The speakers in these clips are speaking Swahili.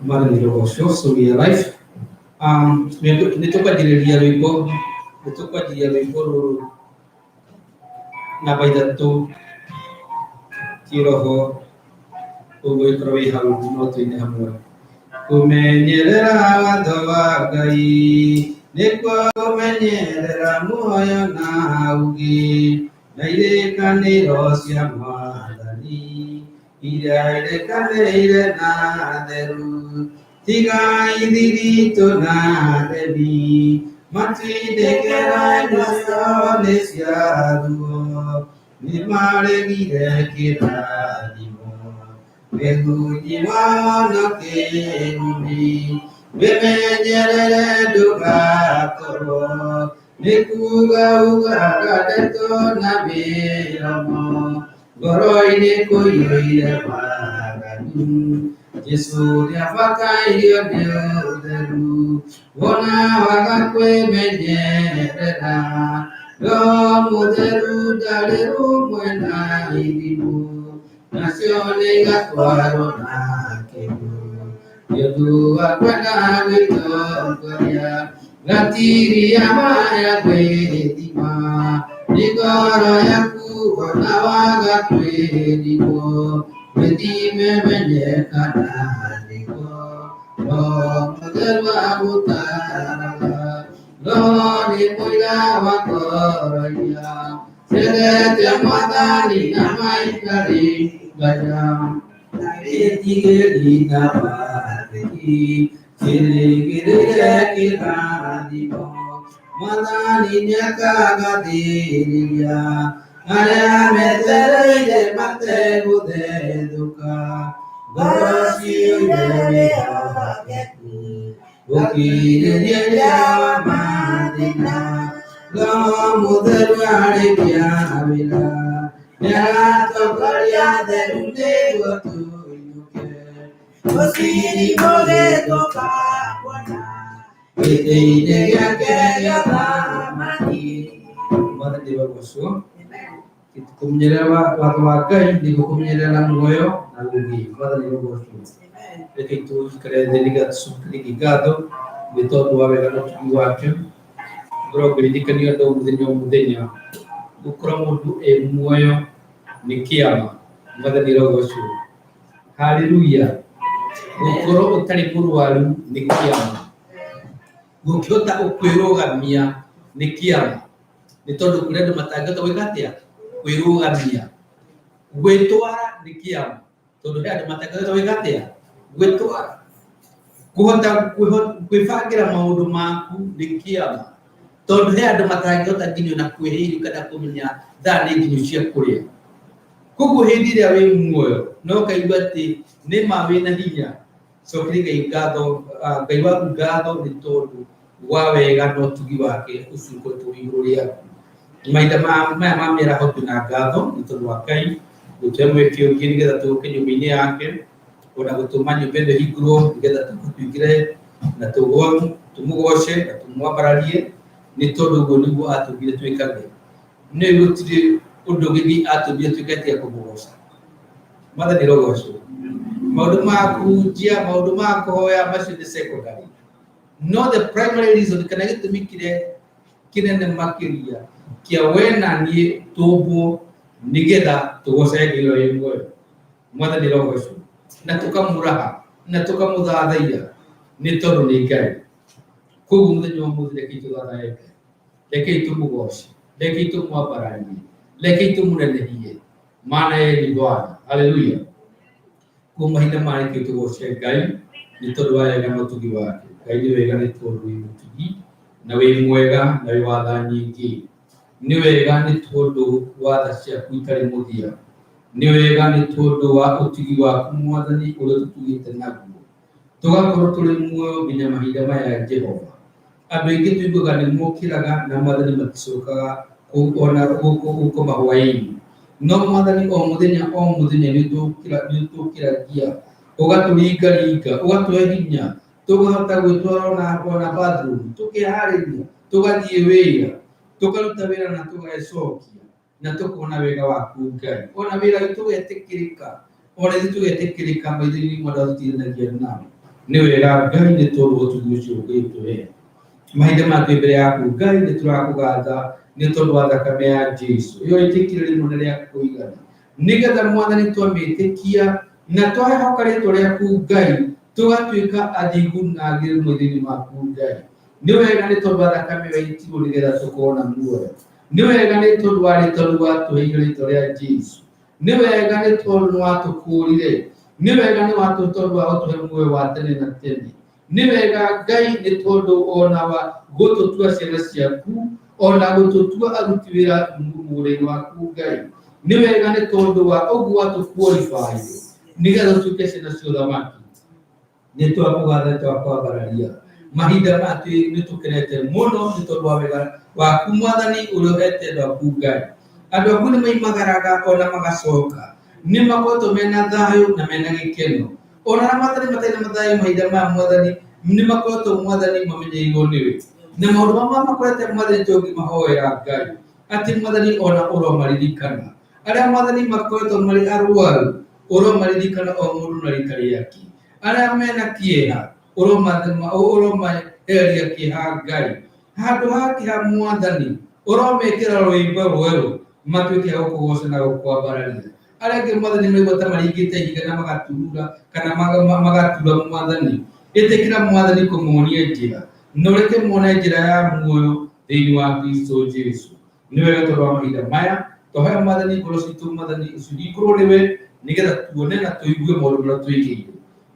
Mara nilogosho so we are live. Nitoka direlia wimbo nitoka direlia wimbo na baidatu tiroho ugo ikrowi halu no to ine hamwe kumenyerera watho wa Ngai nĩkuo ũmenyerera muoyo na ugi na irĩkanĩro cia Mwathani iria irekanĩire na theru tiga ithirito na theri matindĩkĩra indo ciothe cia ruo nĩmaregire kĩrathimo wĩhunji wao na kĩrumi wĩmenyerere ndũgakorwo nĩ kuuga ugaga ndeto na mĩromo ngoro-inĩ kũiyũire waganu Jesũ nĩabatairio nĩ ũtheru wona waga kwĩmenyerera Roho Mũtheru ndarĩ rũmwe na irimũ nacio nĩigatwarwo na kĩguũ nĩũndũ wa kwenda gwĩtongoria gatiria maya gwĩthima nĩ ngoro yaku wona waga kwĩrimwo wĩthime menye kana nĩguo Roho Mũtheru agũtaraga Roho nĩ mũira wa ngoro-iria ciendete Mwathani na maikarĩngaya na wĩtigĩri na wathĩki cirĩgĩrĩre kĩrathimo Mwathani nĩakagathĩrĩria arĩa metereire mategũthethũka ngoro ciũire wĩhokeku gũkirĩrĩria wa mathĩna Roho Mũtheru arĩkia wĩra nĩaratongoria theru nĩguo tũinũke gũcirimũ gĩtũkabona gĩtĩ-inĩ gĩake gĩa thamani Mwathani wagocwo kũmenyerera watho wa Ngai nĩguo kũmenyerera muoyo na gũthiĩ Mwathani wagocwo reke tũikare thĩ nĩgetha ngatho nĩ tondũ wa wega na ũtugi wake ngĩririkania andũ mũthenya o mũthenya gũkorwo mũndũ muoyo nĩ kĩama Mwathani wagocwo haleluya gũkorwo ũtarĩ mũrwaru nĩ kĩama gũkĩhota kwĩrũgamia nĩ kĩama nĩ tondũ kũrĩ andũ matangĩhota gwĩka atĩa kwĩrũgamia gwĩtwara nĩ kĩama tondũ he andũ matangĩhota gwĩka atĩa gwĩtwara kũhota kwĩbangĩra maũndũ maku nĩ kĩama tondũ he andũ matangĩhota nginya na kwĩhĩrio kana kũmenya thaa nĩ nginyu cia kũrĩa koguo hĩndĩ ĩrĩa wĩ muoyo no kaigua atĩ nĩ ma wĩna hinya cokeria Ngai ngatho Ngai waku ngatho nĩ tondũ wa wega na ũtugi wake ũcio ũkoretwo wĩ igũrũ rĩaku mahinda maya ma mĩaraho twĩna ngatho nĩ tondũ wa Ngai gũtũhe mweke ũngĩ nĩgetha tũgũke nyũmba-inĩ yake ona gũtũma nyũmba ĩno ĩhingũrwo nĩgetha tũingĩre na tũmũgoce na tũmwambararie nĩ tondũ ũguo nĩguo atũmbire twĩkage nĩ gũtirĩ ũndũ ũngĩ atũmbire twĩkage kũmũgoca Mwathani rogocwo maũndũ ma kũhunjia maũndũ ma kũhoya macio nĩ secondary no the primary reason kana gĩtũmi kĩrĩa kĩnene makĩria kĩa we na niĩ tũmbwo nĩgetha tũgocage Ngai ũrĩa wĩ muoyo Mwathani rogocwo na tũkamũraha na tũkamũthathaiya nĩ tondũ nĩ Ngai koguo mũthenya wa ũmũthĩ rekei tũthathaye Ngai rekei tũmũgoce rekei tũmwambararie rekei tũmũnenehie maana yeye ni Bwana haleluya kwa mahinda maya rekei tũgoce Ngai nĩ tondũ wa wega na ũtugi wake Ngai nĩ wega nĩ tondũ wĩ mũtugi na wĩ mwega na wĩ wa tha nyingĩ nĩ wega nĩ tondũ wa tha ciaku itarĩ mũthia nĩ wega nĩ tondũ wa ũtugi waku Mwathani ũrĩa tũtugĩte naguo tũgakorwo tũrĩ muoyo nginya mahinda maya Jehova andũ aingĩ tũiguaga nĩ mokĩraga na Mwathani maticokaga ona gũkoma hwaĩ-inĩ no Mwathani o mũthenya nĩ tũkĩragia ũgatũringaringa ũgatũhe hinya tũkahota gwĩtwara ona bathroom tũkeharĩria tũgathiĩ wĩra tũkaruta wĩra na tũgecokia na tũkona wega waku Ngai ona wĩra witũ wetĩkĩrĩka ona ithuĩ tũgetĩkĩrĩka maitho-inĩ marĩa tũtiranagia nao nä wega Ngai nä tondå å tugi å cio å gä tå he mahinda matå mbere yaku Ngai nä tå rakå gatha nä tondå wa thakame ya Jesu ä yo ä tä kä rä må rä kå igana nä getha Mwathani twamä tä kia na twahehoka rä two rä aku Ngai tå gatuä ka athingu na agä rä maitho-inä maku Ngai nä wega nä tondå wa thakame waitirwo nä getha tå korwo na muoyo nä wega nä tondå wa rä tondå watå heire rä two rä a Jesu nä wega nä tondå nä watå kå rire nä wega nä watå tondå wa gå tå he muoyo wa tene na tene nä wega Ngai nä tondå ona wa gå tå tua ciana ciaku ona gå tå tua aruti wä ra må rä waku Ngai nä wega nä tondå wa å guo watå qualify nä getha tå tuä ke ciana cia å thamaki nä twakå gatha twakwambararia mahinda matå nä tå kenete må no nä tondå wa wega waku Mwathani å rä a å hete andå aku Ngai andå aku nä maimagaraga ona magacoka nä makoretwo mena thayå na mena gä keno ona na matarä matarä na mathayå mahinda maya Mwathani nä makoretwo Mwathani mamenyeirwo nä we na maå ndå mamwe makorete Mwathani tå ngä mahoera Ngai atä Mwathani ona å romaririkana arä a Mwathani makoretwo marä arwaru å romaririkana o må ndå na rika rä ake arä a mena kä eha å romaheria kä ha Ngai handå hake ha Mwathani å romekä ra rwä mbo rwerå matuä ke gå kå goca na gå kwambararia arä angä Mwathani maigua ta maringä te higa na magaturura kana magatura Mwathani ä tä kä ra Mwathani kå monia njä ra no rä ke mone njä ra ya muoyo thä inä wa Kristo Jesu nä wega tondå wa mahinda maya twahoya Mwathani ngoro citå Mwathani å cihingå rå nä we nä getha tuone na tå igue maå ndå marä a twä kä ire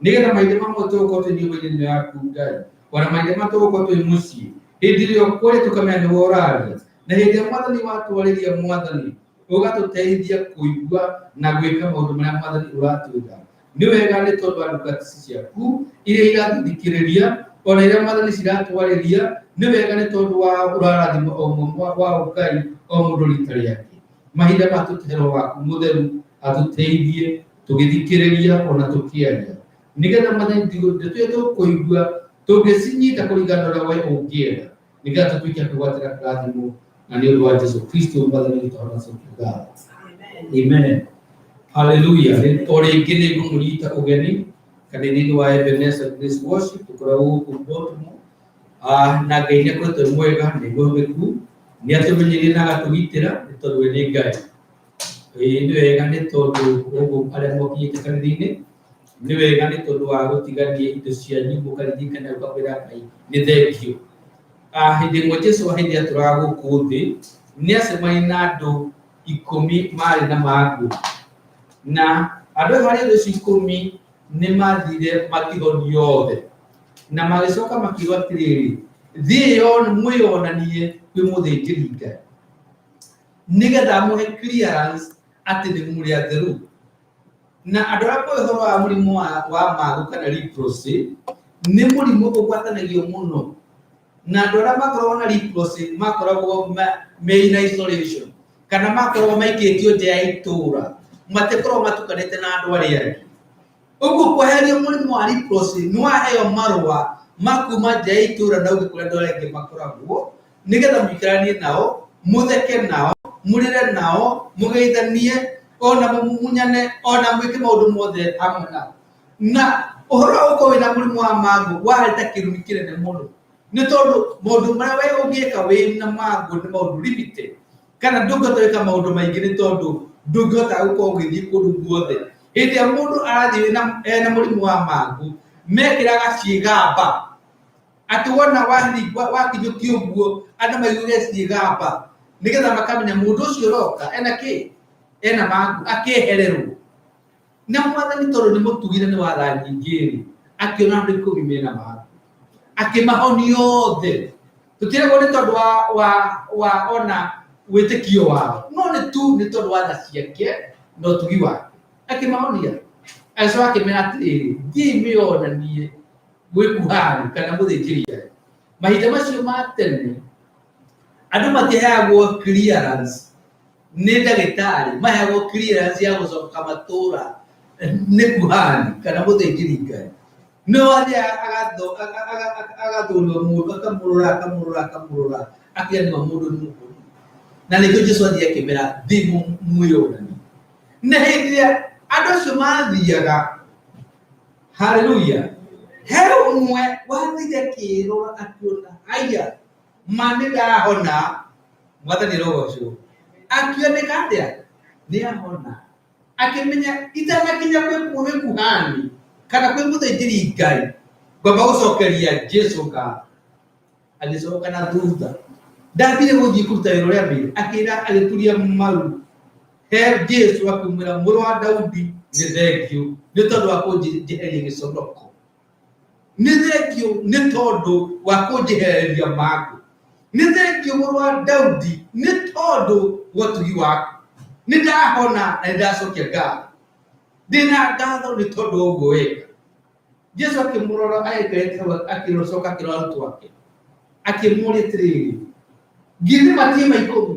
nä getha mahinda mamwe tå gå korwo twä nyåmba-inä yaku Ngai ona mahinda ma tå gå korwo twä må ciä hĩndĩ ĩrĩa ũkũrĩ tũkamenya nĩwe ũraria na hĩndĩ ĩrĩa Mwathani watwarĩria Mwathani ũgatũteithia kũigua na gwĩka maũndũ marĩa Mwathani ũratwĩra nĩ wega nĩ tondũ wa ndungata ciaku iria iratũthikĩrĩria ona iria Mwathani ciratwarĩria nĩ wega nĩ tondũ wa ũrarathima o mũndũ wa Ngai o mũndũ rita rĩake mahinda ma tũtũherwo waku mũtheru atũteithie tũgĩthikĩrĩria ona tũkĩaria nĩgetha Mwathani ndĩtuĩke tũkũigua tũngĩcinyita kũringana na ũrĩa we ũngĩenda nĩgetha tũtuĩke a kwĩgwatĩra kĩrathimo na nĩ ũndũ wa Jesũ Kristo Mwathani witũ ona tũkiuga amen haleluya o rĩngĩ nĩ ngũmũnyita ũgeni kanitha-inĩ wa Ebenezer Grace Worship tũkoragwo gũkũ Baltimore na Ngai nĩ akoretwo mwega nĩ mwĩhokeku nĩ atũmenyeire na agatũgitĩra nĩ tondũ we nĩ Ngai nĩ wega nĩ tondũ ũguo arĩa mokinyĩte kanitha-inĩ nĩ wega nĩ tondũ wa gũtigania indo cianyu mũkaririkana ũkakwĩra Ngai nĩ thengio hĩndĩ ĩmwe Jesũ hĩndĩ ĩrĩa tũraga gũkũ thĩ nĩ acemania na andũ 10 marĩ na mangũ na andũ harĩ andũ icio 10 nĩ mathire makĩgonio othe na magĩcoka makiuga atĩrĩrĩ thiĩ mwĩonanie kwĩ mũthĩnjĩri Ngai nĩgetha amũhe clearance atĩ nĩ mũrĩ atheru na andũ arĩa moĩ ũhoro wa mũrimũ wa magu kana leprosy nĩ mũrimũ ũgwatanagio mũno na andũ arĩa makoragwo na leprosy makoragwo me in isolation kana makoragwo maikĩtio nja ya itũũra matikoragwo matukanĩte na andũ arĩa angĩ ũguo kweherio mũrimũ wa leprosy nĩ waheo marũa ma kuma nja ya itũũra na ũgĩ kũrĩa andũ arĩa angĩ makoragwo nĩgetha mũikaranie nao mũtheke nao mũrĩre nao mũgeithanie ona mũmunyane ona mwĩke maũndũ mothe hamwe nao na ũhoro wa gũkorwo wĩna mũrimũ wa mangũ warĩ ta kĩrumi kĩnene mũno nĩ tondũ maũndũ marĩa we ũngĩka wĩna mangũ nĩ maũndũ limited kana ndũngĩhota gwĩka maũndũ maingĩ nĩ tondũ ndũngĩhota gũkorwo ũgĩthiĩ kũndũ guothe hĩndĩ ĩrĩa mũndũ arathiĩ ena mũrimũ wa mangũ mekĩraga ciĩgamba atĩ wona wakinyũkio ũguo andũ maiguge ciĩgamba nĩgetha makamenya mũndũ ũcio ũroka ena kĩ ena mangũ akĩehererwo na Mwathani tondũ nĩ mũtugire nĩ wa tha nyingĩ akĩona andũ 10 mena mangũ akĩmahonia othe tũtiragwo nĩ tondũ wa ona wĩtĩkio wao no nĩ tondũ wa tha ciake na ũtugi wake akĩmahonia agacoka akĩmera atĩrĩrĩ thiĩ mĩonanie gwĩ kuhani kana mũthĩnjĩri Ngai mahinda macio ma tene andũ matiheagwo clearance nĩ ndagĩtarĩ maheagwo clearance ya gũcoka matũũra nĩ kuhani kana mũthĩnjĩri Ngai no athiĩ agathũrwo mũndũ akamũrora akĩanĩma mũndũ nĩ mũkũrũ na nĩkĩo Jesũ athiĩ akĩmera thiĩ mwĩonanie na hĩndĩ ĩrĩa andũ acio mathiaga haleluya He umwe wathire kirora akiona aya manida hona mwathani rogoco akioneka atia ni ahona akimenya itanakinya kwe kuhani kana kwe muthaithiri Ngai ngomba gucokeria Jesu ngatho agicoka na thutha ndathire guthii kuruta wĩra ũrĩa mbere akĩra agĩturia maru he Jesu akĩmwĩra mũrũ wa Daudi nĩ thengio nĩ tondũ wa kũnjehereria gĩconoko nĩ thengio nĩ tondũ wa kũnjehereria maku nĩ thengio mũrũ wa Daudi nĩ tondũ wa ũtugi waku nĩ ndahona na ndacokia ngatho ndĩna ngatho nĩ tondũ wa ũguo weka Jesu akĩmũrora akĩrocoka akĩrora arutwo ake akĩmũũria atĩrĩrĩ githĩ matirĩ maikũmi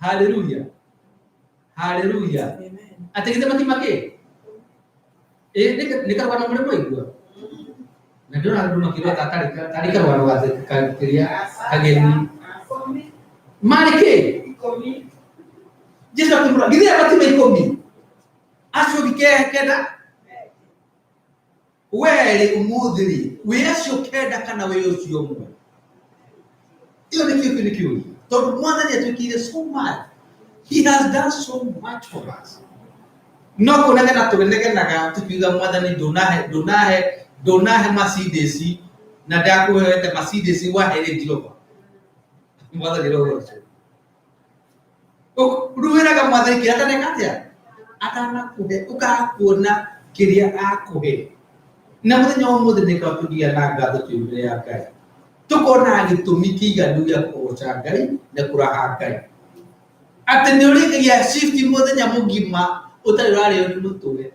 haleluya haleluya atĩ githĩ matirĩ makĩ nĩ karũgano mũrĩ mwaigua na ndĩrona andũ makĩrota tarĩ karũgano kĩrĩa kageni marĩ kĩ Jesu akĩmũrora githĩ matirĩ maikũmi acio kenda were umuthiri we acio kenda kana we ucio mwe iyo ni kiu tondu mwathani atwikire so much he has done so much for us no kunegena tugenegenaga tukiuga mwathani ndunahe Mercedes na ndakuhete Mercedes wahere Jehova mwathani roho ruhiraga mwathani kiataneka atia atanakuhe ukakuona kiria akuhe na muthenya wa muthenya nikatugia na ngatho tumbere ya Ngai tukona gitumi kiganu gya kugoca Ngai na kuraha Ngai ati ni urigagia shift muthenya mugima utari rari ni mutwe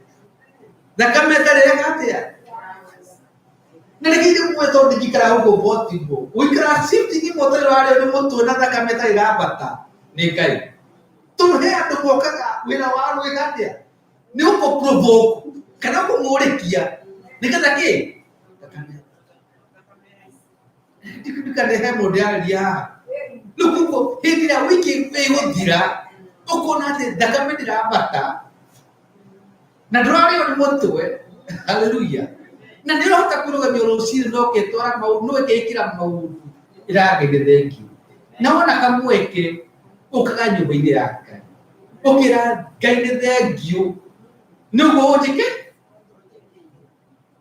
thakame tari atia na nigire mweto ndikara huko botibo wikara shift ni mutari rari ni mutwe na thakame tari rabata ni Ngai tumhe andu mokaga wira waru atia ni uko provoke kana kumurikia nikata ke ndikane modalia lukuko hindira wiki wegodira ukona ate thakame ndirabata na ndorari oni mutwe haleluya na ndirahota kurugamia ruciri no ketwara maundu no gekira maundu iragege thengi na wona kamweke ukaga nyumba-inĩ yake ukira Ngai nĩ thengio nĩguo ũnjĩke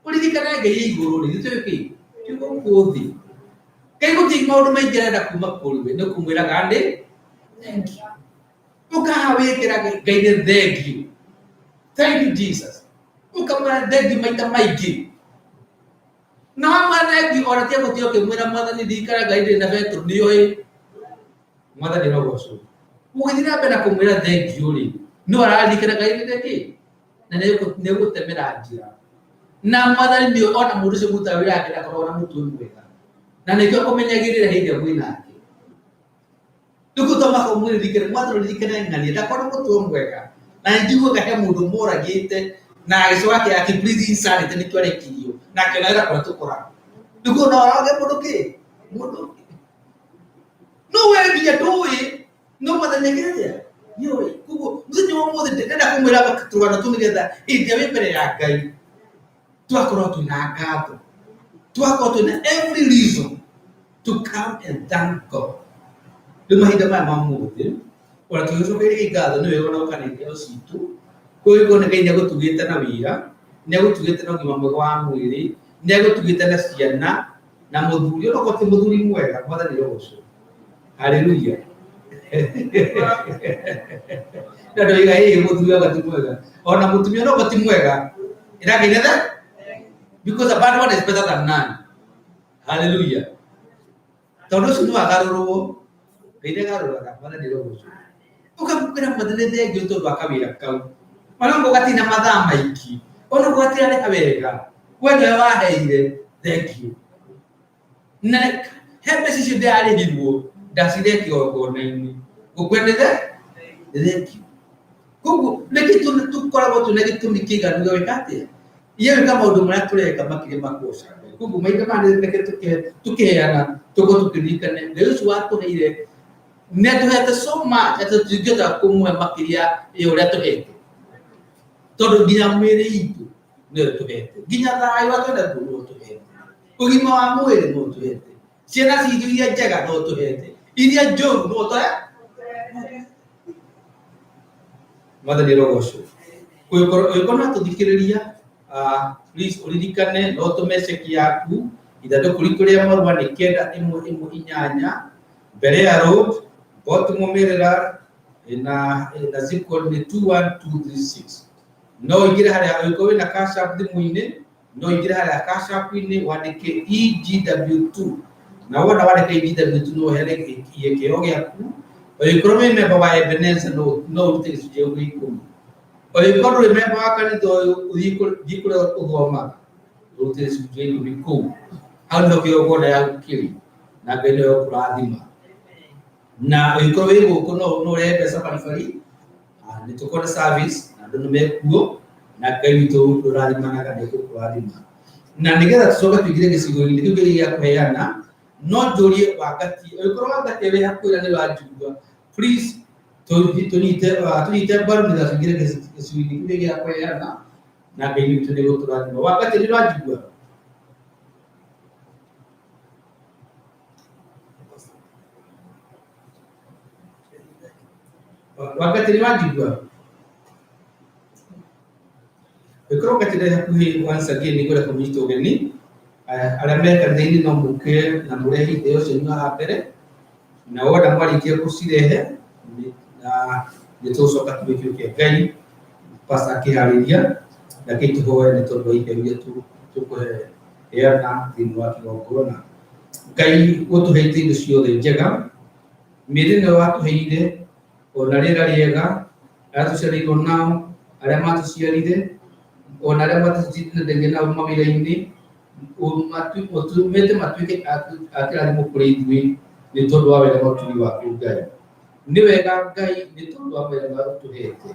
uririkane Ngai igũrũ rĩ twĩke kiugo gũthĩ Ngai gũtirĩ maũndũ maingĩ arenda kuma kũrĩ we nĩ kũmwĩraga ndĩ thengio ũkaha wĩkĩra Ngai nĩ thengio thank you Jesus ũkamwĩra thengio maita maingĩ na wamwa thengio ona tiga gũtiga ũkĩmwĩra mwathani ndirikana Ngai ndĩ na Petro nĩoĩ mwathani no gũcũ ũgĩthiĩ na mbere na kũmwĩra thengio rĩ no araririkana Ngai nĩ thengio na nĩ gũtemera njĩra na mwathani nĩ ona mũndũ ũcio mũruta wĩra wake ndakoragwo na mũtwe mwega na nĩkĩo kũmenyagĩrĩra hĩndĩ ĩrĩa mwĩ nake nĩgũtũma kũmwĩririkane mwathani ũririkane ng'ania ndakorwo mũtwe mwega na njiguaga he mũndũ moragĩte na agĩcoka akĩbreathe insanity nĩkĩo arekirio na akĩona wĩra kũrĩa tũkoragwo nĩguo no orage mũndũ kĩ mũndũ no we nginya ndũĩ no mwathani akĩrĩa nĩũĩ koguo mũthenya wa ũmũthĩ ndĩrenda kũmwĩra tũrũgano tũu nĩgetha hĩndĩ ĩrĩa wĩ mbere ya Ngai twakorwo twĩna ngatho twakorwo twĩna every reason to come and thank God rĩu mahinda maya ma mũthĩ ona tũgĩcokeria ngatho nĩ wega ona ũkanĩria ũcitũ kũiguo nĩ Ngai nĩegũtugĩte na wĩra nĩegũtugĩte na ũgima mwega wa mwĩrĩ nĩegũtugĩte na ciana na mũthuri ona okorwo ti mũthuri mwega mwathani ũgũcũ haleluya na ndoiga mũthuri wake ti mwega ona mũtumia ona okorwo ti mwega ĩrageire because a bad one is better than none. Hallelujah. Tondu ucio nĩ wagarũrwo Ngai nĩagarũraga mwathani ũgũcũ ũkamũkĩra mwathani thengio tondũ wa kawĩra kau ona ngo gatina mathaa maingĩ ona ngo gatirarĩha wega we nĩwe waheire thengio na he mbeca icio ndĩrarĩhirwo ndacire kĩgongona-inĩ ngũkwendete thengio koguo nĩkĩ tũkoragwo twĩna gĩtũmi kĩiganu gĩa gwĩka atĩa iye wĩka maũndũ marĩa tũreka makĩria ma kũgoca Ngai koguo mahinda maya nĩreke tũkĩheana tũkorwo tũkĩririkane Ngai ũcio watũheire nĩatũhete so much atĩ tũtingĩhota kũmũhe makĩria ya ũrĩa tũhete tondũ nginya mĩĩrĩ itũ nä tuhete nginya thayå atwenda no tuhete å gima wa mwä rä no tuhete ciana citå iria njega no tuhete iria njåru no tå mathani rogocå å korwo no tå thikä rä ria å ririkane no tå meceki yaku ithandå kå rikå rä a marua nä 918 mbere ya road Baltimore Maryland na zip code ni 21236 no ingire haria uko wina cash app thimu-ini no ingire haria cash app-ini wandike EGW2 na wona wandike EGW2 no hele kio giaku ukorwo ni member wa Ebenezer no rute gicunjĩ gĩa 10 ukorwo ni member wa kanitha uthii kuria uthoma rute gicunjĩ gĩa 10 kuu hau no kio gona ya gukiri na Ngai no kurathima na ukorwo wĩ gũkũ no ũrehe mbeca baribari nĩ tũkona service na andũ nĩ mekuo na Ngai witũ ndũrathimanaga nĩ gũkũrathima na nĩgetha tũcoke tũingĩre gĩcigo-inĩ kĩu gĩa kũheana no njũrie Wangati ũkorwo Wangati wĩ hakuhĩ na nĩ wanjigua please tũnyite mbaru nĩgetha tũingĩre gĩcigo-inĩ kĩu gĩa kũheana na Ngai witũ nĩ gũtũrathima Wangati nĩ wanjigua Wangati ni wanjigua ukorwo gatire hakuhi once again ni kuria kumita ugeni aria me kanitha-ini no muke na murehe itheo cianyu haha mbere na wona mwarikia gucirehe na nitucoka tubikiukia Ngai pastor akihariria na kä tåhoe nä tondå wa itheo iria tũkũheana thĩinĩ wa kĩgongona Ngai gũtũheite indo ciothe njega mĩrĩ nĩ watũheire ona rĩera rĩega arĩa tũciarĩirwo nao arĩa matũciarire ona arĩa matũciarithanagia nao mawĩra-inĩ matũmĩte matuĩke a kĩrathimo kũrĩ ithuĩ nĩ tondũ wa wega na ũtugi waku Ngai nĩ wega Ngai nĩ tondũ wa wega ũtũhete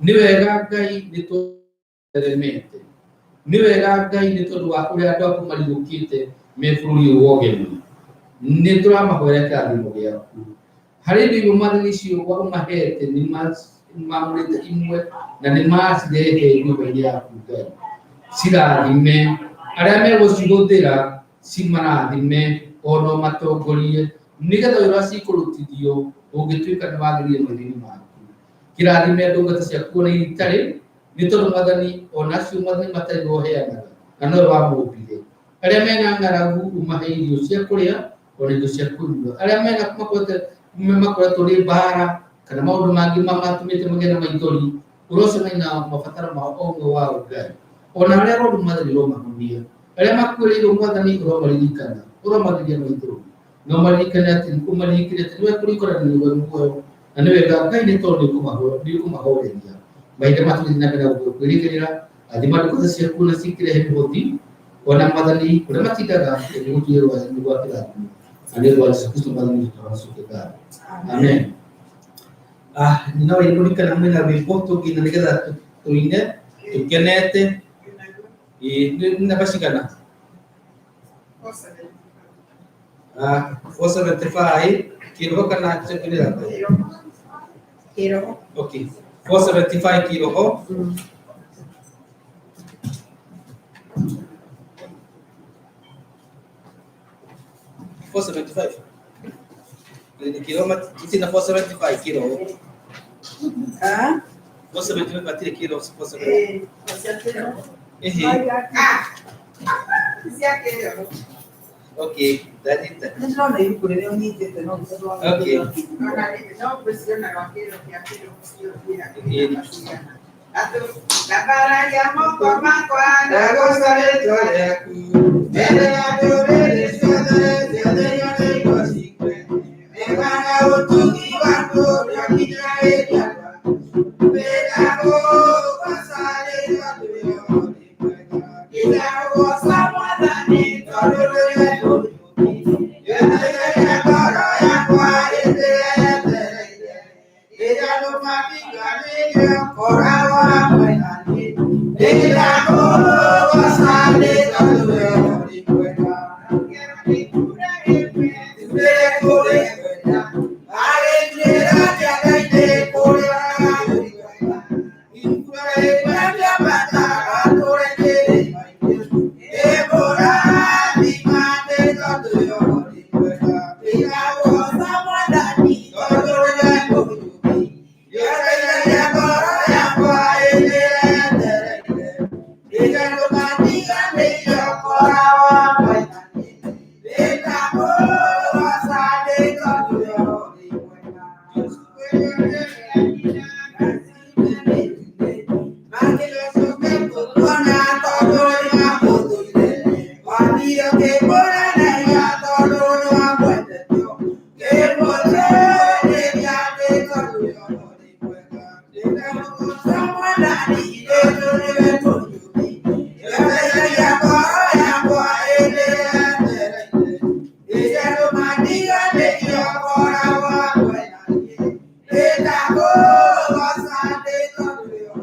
nĩ wega Ngai nĩ tũremete nĩ wega Ngai nĩ tondũ wa ũrĩa andũ aku marirũkĩte me bũrũri ũyũ wa ũgeni nĩ tũramahoera kĩrathimo gĩaku harĩ indo imwe mathani icio ũmahete nĩ mamũrĩte imwe na nĩ macirehe nyũmba-inĩ yaku Ngai cirathime arĩa megũcihũthĩra cimarathime ona ũmatongorie nĩgetha wĩra ũrĩa cikũrutithio ũngĩtuĩka nĩ wagĩrĩire maitho-inĩ maku kĩrathime ndungata ciaku ona itarĩ nĩ tondũ mathani onacio mathani matarĩ woheanaga na nowe wamũmbire arĩa mena ng'aragu ũmahe irio cia kũrĩa ona indo cia kũnyua arĩa makoretwo nĩ mbara kana maũndũ mangĩ matũmĩte magĩe na maithori ũrocemania na mabataro mao o ũmwe wao Ngai ona arĩa roru mathani ũromahonia arĩa makuĩrĩirwo mwathani ũromaririkana ũromatheria maithori no maririkane atĩ nĩwe kũrĩkorania we muoyo na nĩ wega Ngai nĩ tondũ nĩ ũkũmahoreria mahinda matũgĩthiĩ na mbere kwĩrĩgĩrĩra athima ndungata ciaku na cikĩrehe mĩhothi ona mathani kũrĩa matindaga nĩgũtuĩrwo nĩ gwa kĩrathimo na nĩ ũndũ wa Jesũ Kristo mathani tũracukĩka amen ninawaririkana mwĩna rwĩmbo tũngĩina nĩgetha tũine tũkenete nĩ namba cigana 475 kiroho kana chakĩrĩra Kiroho. okay 475 kiroho kiroho tina 475 kiroho 475 batire kiroho 475 okay that is that No, you put it on it, no, okay no, pues yo no quiero que la para llamo por macua la goza de tu mere adore ciudad de yo de cosique me van a utilizar por la vida ella pega go pasare la tuyo y la goza moda ni todo lo yo te adoro ya cuarente ella no fatiga ni yo por agua buena ella no pasa de todo y buena quiero ni cura de cura alegría de cura y cura de pata todo Maria que morena ya todo lo aguante yo. Que morena ya te todo yo. De la cosa buena ni de lo de todo yo. Ya ella lo mandiga de yo por agua buena. Esta cosa de todo yo.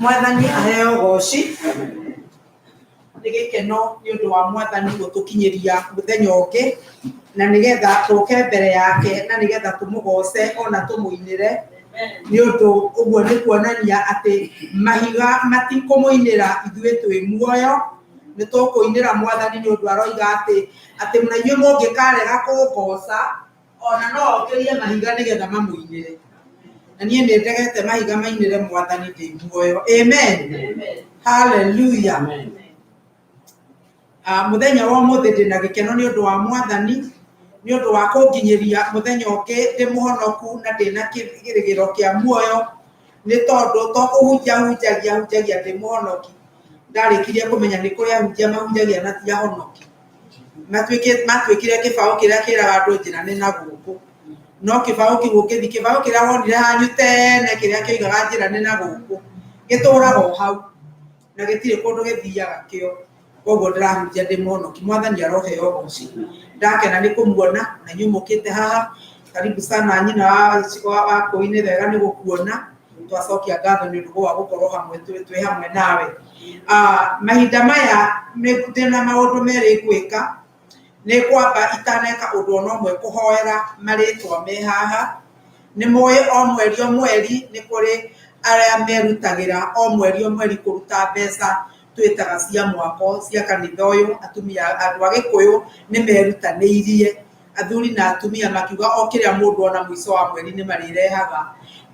Mwathani aheo goci nigikeno ni undu wa mwathani gutukinyiria muthenya ungi na nigetha tuke mbere yake na nigetha tumugoce ona tumuinire ni undu uguo ni kuonania ati mahiga matikumuinira ithue twi muoyo ni tukuinira mwathani ni undu aroiga ati munainywe mungikarega kugoca ona no okirie mahiga nigetha mamuinire. Na niĩ nĩ ndegete mahiga mainire mwathani ndĩ muoyo. Amen. Hallelujah. Muthenya wa ũmũthĩ ndĩ na gĩkeno nĩ ũndũ wa mwathani nĩ ũndũ wa kũnginyĩria mũthenya ũngĩ ndĩ mũhonoku na ndĩ na kĩrĩgĩro kĩa muoyo nĩ tondũ to kũhunjagia ndĩ mũhonoki ndarĩkirie kũmenya nĩ kũrĩ ahunjia mahunjagia na ti ahonoki matuĩkire kĩbaũ kĩrĩa kĩraga andũ njĩra nĩ na gũkũ no kĩbaũ kĩu ũngĩthi kĩbaũ kĩrĩa wonire hanyu tene kĩrĩa kĩoigaga njĩra nĩ na gũkũ gĩtũraga o hau na gĩtirĩ kũndũ gĩthiaga kĩo. Koguo ndĩrahunjia ndĩ mũhonoki. Mwathani aroheo goci. Ndakena nĩ kũmuona na inyuĩ mũkĩte haha. Karibu sana nyina wa Kũi-nĩ wega nĩ gũkuona. Twacokia ngatho nĩ ũndũ wa gũkorwo hamwe twĩ hamwe nawe. Mahinda maya ndĩna maũndũ merĩ gwĩka. Nĩ kwamba itaneka ũndũ ona ũmwe kũhoera marĩtwa me haha. Nĩ mũĩ o mweri o mweri nĩ kũrĩ arĩa merutagĩra o mweri o mweri kũruta mbeca twĩtaga cia mwako cia kanitha ũyũ. Atumia andũ a Gĩkũyũ nĩ merutanĩirie athuri na atumia makiuga o kĩrĩa mũndũ ona mũico wa mweri nĩ marĩrehaga.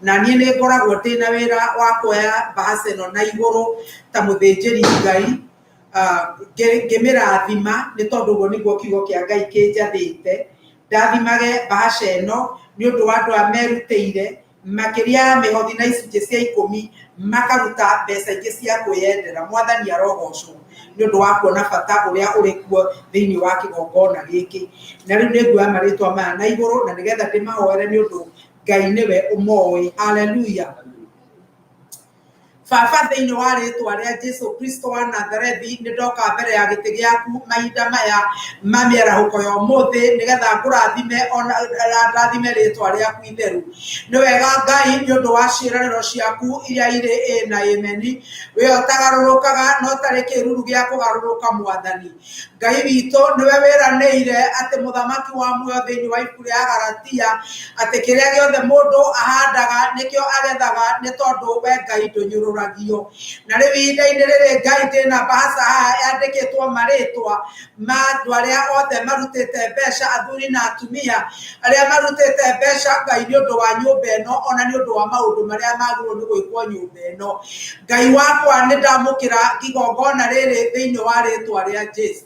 Na niĩ nĩ ngoragwo ndĩ na wĩra wa kuoya mbaca ĩno na igũrũ ta mũthĩnjĩri Ngai ngĩmĩrathima nĩ tondũ ũguo nĩguo kiugo kĩa Ngai kĩnjathĩte. Ndathimage mbaca ĩno nĩ ũndũ wa andũ a merutĩire makĩria ya mĩhothi na icunjĩ cia 10 makaruta mbeca ingĩ cia kwĩyendera. Mwathani arogocwo nĩ ũndũ wa kuona bata ũrĩa ũrĩ kuo thĩinĩ wa kĩgongona gĩkĩ. Na rĩu nĩ nguoya marĩtwa maya na igũrũ na nĩgetha ndĩmahoere nĩ ũndũ Ngai niwe umoi. Hallelujah. Baba thĩinĩ wa rĩĩtwa rĩa Jesu Kristo wa Nazarethi nĩ ndoka mbere ya gĩtĩ gĩaku mahinda maya ma mĩarahũko ya ũmũthĩ nĩgetha ngũrathime ona ndathime rĩĩtwa rĩaku itheru. Nĩ wega Ngai nĩ ũndũ wa ciĩranĩro ciaku iria irĩ na ameni. We ũtagarũrũkaga no ũtarĩ kĩĩruru gĩa kũgarũrũka Mwathani. Ngai witũ nĩwe wĩranĩire atĩ mũthamaki wa muoyo thĩinĩ wa ibuku rĩa Galatia atĩ kĩrĩa gĩothe mũndũ ahandaga nĩkĩo agethaga nĩ tondũ we Ngai ndũnyũrũragio. Na rĩu ihinda-inĩ rĩrĩ Ngai ndĩna mbaca haha yandĩkĩtwo marĩtwa ma andũ arĩa othe marutĩte mbeca, athuri na atumia arĩa marutĩte mbeca Ngai nĩ ũndũ wa nyũmba ĩno ona nĩ ũndũ wa maũndũ marĩa magĩrĩirwo nĩ gwĩkwo nyũmba ĩno. Ngai wakwa nĩ ndamũkĩra igongona rĩrĩ thĩinĩ wa rĩĩtwa rĩa Jesu.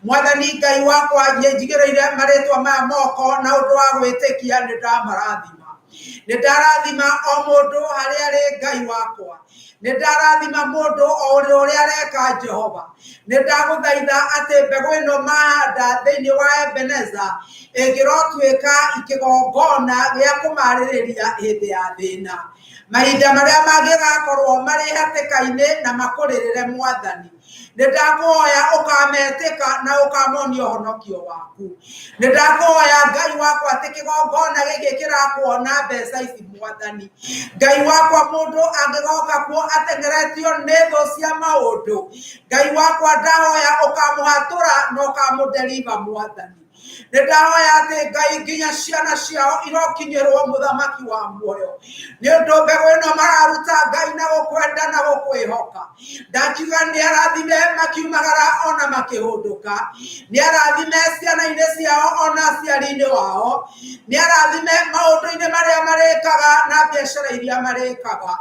Mwathani Ngai wakwa njigĩrĩire marĩtwa maya moko na ũndũ wa gwĩtĩkia nĩ ndamarathima. Nĩ ndarathima o mũndũ harĩa arĩ Ngai wakwa. Nĩ ndarathima mũndũ o ũrĩa areka Jehova. Nĩ ndagũthaitha atĩ mbegũ ĩno mahanda thĩinĩ wa Ebeneza ĩngĩrotuĩka kĩgongona gĩa kũmarĩrĩria hĩndĩ ya thĩna. Mahinda marĩa mangĩgakorwo marĩ hatĩka-inĩ na makũrĩrĩre Mwathani. Nĩ ndakũhoya ũkametĩka na ũkamonia ũhonokio waku. Nĩ ndakũhoya Ngai wakwa atĩ kĩgongona gĩkĩ kĩrakuona mbeca ici Mwathani. Ngai wakwa mũndũ angĩgoka kuo ateng'eretio nĩ thũ cia maũndũ. Ngai wakwa ndahoya ũkamũhatũra na ũkamũderiva Mwathani. Nĩ ndahoya atĩ Ngai nginya ciana ciao irokinyĩrwo mũthamaki wa muoyo. Nĩ ũndũ mbegũ ĩno mararuta Ngai na gũkwenda na gũkwĩhoka. Ndakiuga nĩ arathime makiumagara ona makĩhũndũka. Nĩ arathime ciana-inĩ ciao ona aciari-inĩ wao. Nĩ arathime maũndũ-inĩ marĩa marĩkaga na biacara iria marĩkaga.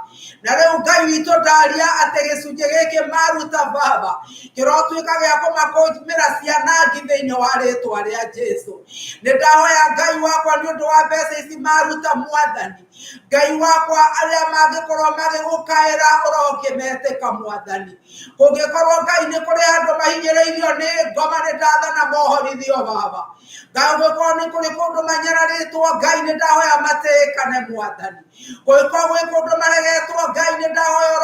Na rĩu Ngai witũ ndaria atĩ gĩcunjĩ gĩkĩ maruta Baba kĩrotuĩka gĩa kũmakũmĩra cianangi thĩinĩ wa rĩĩtwa rĩa Jesu. Nĩ ndahoya Ngai wakwa nĩ ũndũ wa mbeca ici maruta Mwathani. Ngai wakwa arĩa mangĩkorwo magĩgũkaĩra ũrokĩmetĩka Mwathani. Kũngĩkorwo Ngai nĩ kũrĩ andũ mahinyĩrĩirio nĩ ngoma nĩ ndathana mohorithio Baba. Ngai ũngĩkorwo nĩ kũrĩ kũndũ manyararĩtwo Ngai nĩ ndahoya matĩĩkane Mwathani. Kũngĩkorwo gwĩ kũndũ maregetwo Ngai nĩ ndahoya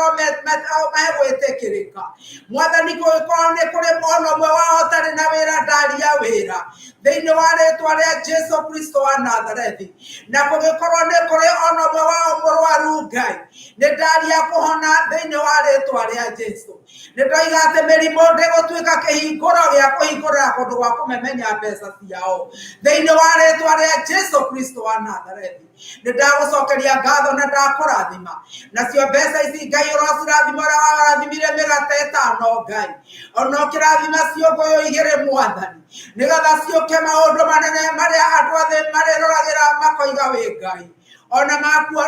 mahe gwĩtĩkĩrĩka. Mwathani kũngĩkorwo nĩ kũrĩ ona ũmwe wao ũtarĩ na wĩra ndaria wĩra thĩinĩ wa rĩĩtwa rĩa Jesu Kristo wa Nazarethi. Na kũngĩkorwo nĩ kũrĩ ona ũmwe wao mũrwaru Ngai nĩ ndaria kũhona thĩinĩ wa rĩĩtwa rĩa Jesu. Nĩ ndoiga atĩ mĩrimũ ndĩgũtuĩka kĩhingũro gĩa kũhingũrĩra kũndũ gwa kũmemenya mbeca ciao thĩinĩ wa rĩĩtwa rĩa Jesu Kristo wa Nazarethi. Nĩ ndagũcokeria ngatho na ndakũrathima. Nacio mbeca ici Ngai ũrocirathima ũrĩa warathimire mĩgate ĩtano Ngai. Ona ũkĩrathima ciũngũyũ igĩrĩ Mwathani. Nĩgetha ciũke maũndũ manene marĩa andũ athĩ marĩroragĩra makoiga wĩ Ngai. Ona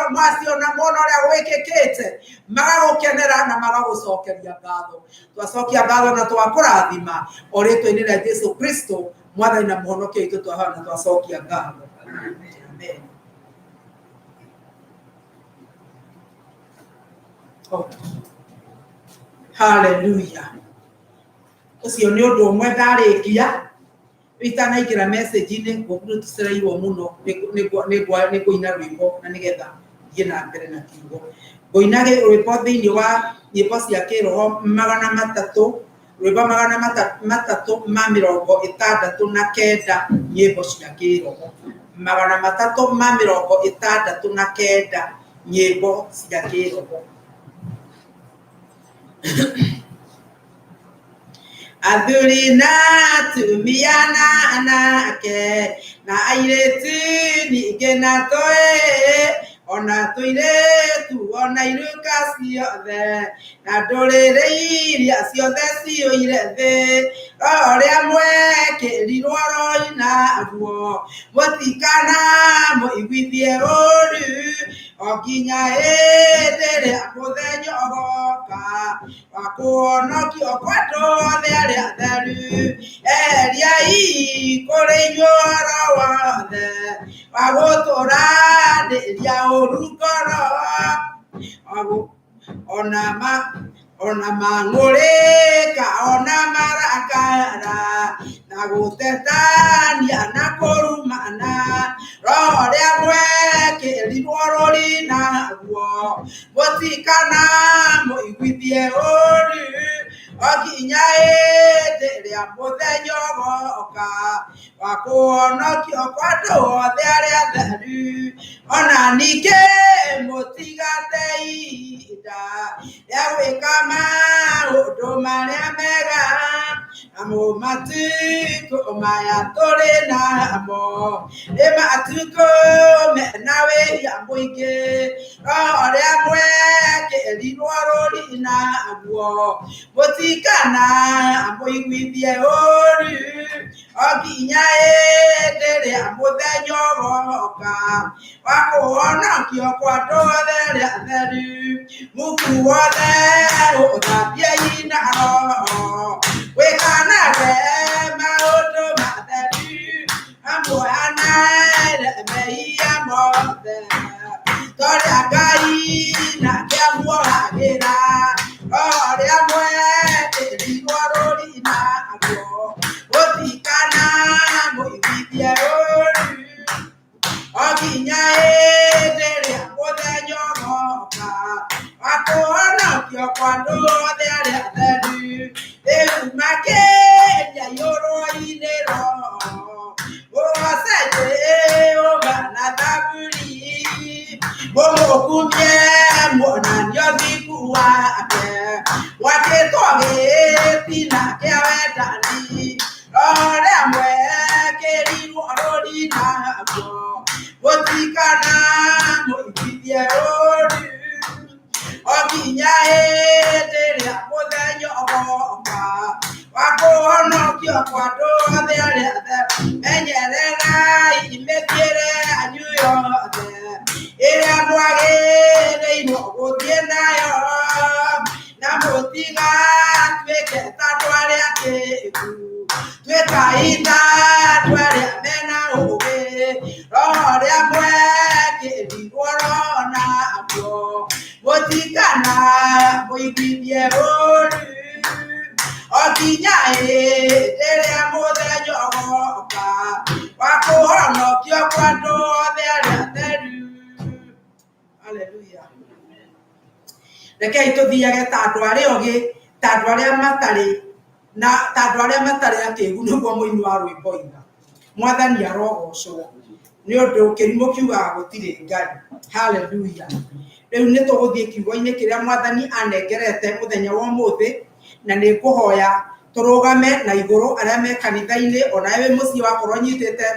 maciona mona ũrĩa gwĩkĩkĩte magagũkenera na magagũcokeria ngatho. Twacokia ngatho na twakũrathima o rĩĩtwa-inĩ rĩa Jesu Kristo Mwathani na mũhonokia witũ twahoya na twacokia ngatho. Amen. Oh. Hallelujah. Ũcio nĩ ũndũ ũmwe ndarĩkia itanaingĩra message-inĩ ngũkũrũ tũcereirwo mũno nĩ kũina rwĩmbo na nĩgetha thiĩ na mbere na kiugo. Ngũina rwĩmbo thĩinĩ wa nyĩmbo cia kĩroho 300 rwĩmbo 369 nyĩmbo cia kĩroho 369 nyĩmbo cia kĩroho. Athuri na atumia na anake na airĩtu ningĩ na tũĩ ona tũirĩtu ona iruka ciothe na ndũrĩrĩ iria ciothe ciũire thĩ ũrĩa mwekĩrirwo roina guo mũtikana mũiguithie ũru o nginya hĩndĩ ĩrĩa mũthenya ũgoka wa kũhonokio kwa andũ othe arĩa atheru. Eriai kũrĩ inyuĩ wothe wa gũtũũranĩria ũru ngoro ona mang'ũrĩka ona marakara na gũtetania na kũrumana. Roho ũrĩa mweke keri worori na guo botikana mo igwithie ori oginya ede ya muthenya goka wakuonokio kwandũ othe arĩa atheru ona ningĩ mũtigate ihinda rĩa gwĩka maũndũ marĩa mega na matukũ maya tũrĩ namo nĩ matukũ mena wĩra mũingĩ ũrĩa mwekĩrirwo rũri naguo mũtikana mũiguithie ũru oginya hĩndĩ ĩrĩa mũthenya ũgoka wa kũhonokio kwa andũ othe arĩa atheru mũkuothe ũthambiei na roho wĩkanage maũndũ matheru amuoyanĩre mehia mothe tondũ Ngai nake amuohagĩra ũrĩa mwekĩrirwo rũri naguo mũtikana mũiguithie ũru oginya hĩndĩ ĩrĩa mũthenya ũgoka wa kũhonokio kwa andũ othe arĩa atheru rĩu makĩria ihũrwo-inĩ roho ũgoce Jehova na thaburi mũmũkumie muonanio thiku wake gwakĩtwo gĩtina kĩa wendani ũrĩa mwekĩrirwo rũri naguo mũtikana mũiguithie ũru oginya hĩndĩ ĩrĩa mũthenya ũgoka wa kũhonokio kwa andũ othe arĩa atheru menyererai mĩthiĩre yanyu yothe ĩrĩa mwagĩrĩirwo gũthiĩ nayo na mũtigatuĩke ta andũ arĩa akĩĩgu tuĩkai ta andũ arĩa mena ũũgĩ roho ũrĩa mwekĩrirwo roho naguo mũtikana mũiguithie ũru oginya hĩndĩ ĩrĩa mũthenya ũgoka wa kũhonokio kwa andũ othe arĩa atheru. Haleluya. Rekei tũthiage ta andũ arĩa ogĩ ta andũ arĩa matarĩ na kĩĩgu nĩguo mũini wa rwĩmbo oiga mwathani arogocwo nĩ ũndũ kĩrimũ kiugaga gũtirĩ Ngai. Haleluya. Rĩu nĩ tũgũthiĩ kiugo-inĩ kĩrĩa mwathani anengerete mũthenya wa ũmũthĩ na nĩ ngũhoya tũrũgame na igũrũ arĩa me kanitha-inĩ ona wĩ mũciĩ wakorwo nyitĩte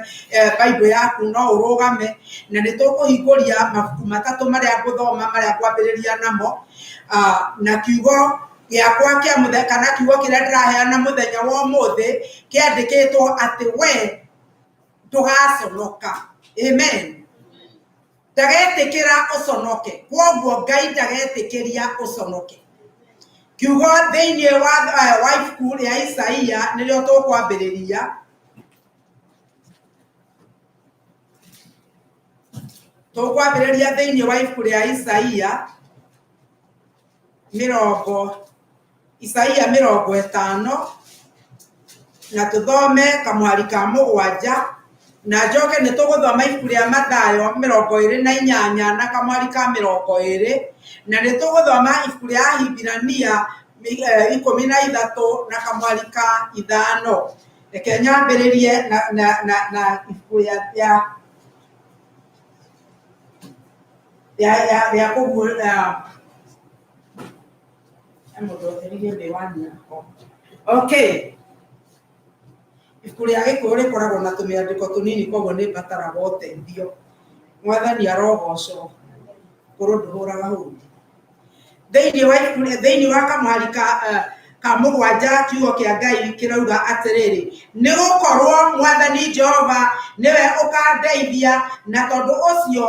Bible yaku no ũrũgame na nĩ tũkũhingũria mabuku matatũ marĩa ngũthoma marĩa ngwambĩrĩria namo na kiugo gĩakwa kĩa mũthenya kana kiugo kĩrĩa ndĩraheana mũthenya wa ũmũthĩ kĩandĩkĩtwo atĩ we ndũgaconoka. Amen. Ndagetĩkĩra ũconoke, kwoguo Ngai ndagetĩkĩria ũconoke. Kiugo thĩinĩ wa ibuku rĩa Isaia nĩrĩo tũkwambĩrĩria. Tũkwambĩrĩria thĩinĩ wa ibuku rĩa Isaia Isaia 50 na tũthome kamũhari ka 7 na njoke nĩ tũgũthoma ibuku rĩa Mathayo 28 na kamũhari ka 20 na nĩ tũgũthoma ibuku rĩa Ahibirania 13 na kamũhari ka 5. Reke nyambĩrĩrie na ibuku rĩa kũguũra okay. Ibuku rĩa Gĩkũyũ rĩkoragwo na tũmĩandĩko tũnini koguo nĩ mbataraga ũteithio. Mwathani arogocwo, kũrũ ndũhũraga hũri. Thĩinĩ wa kamũhari ka 7 kiugo kĩa Ngai kĩrauga atĩrĩrĩ, nĩ gũkorwo Mwathani Jehova nĩwe ũkandeithia na tondũ ũcio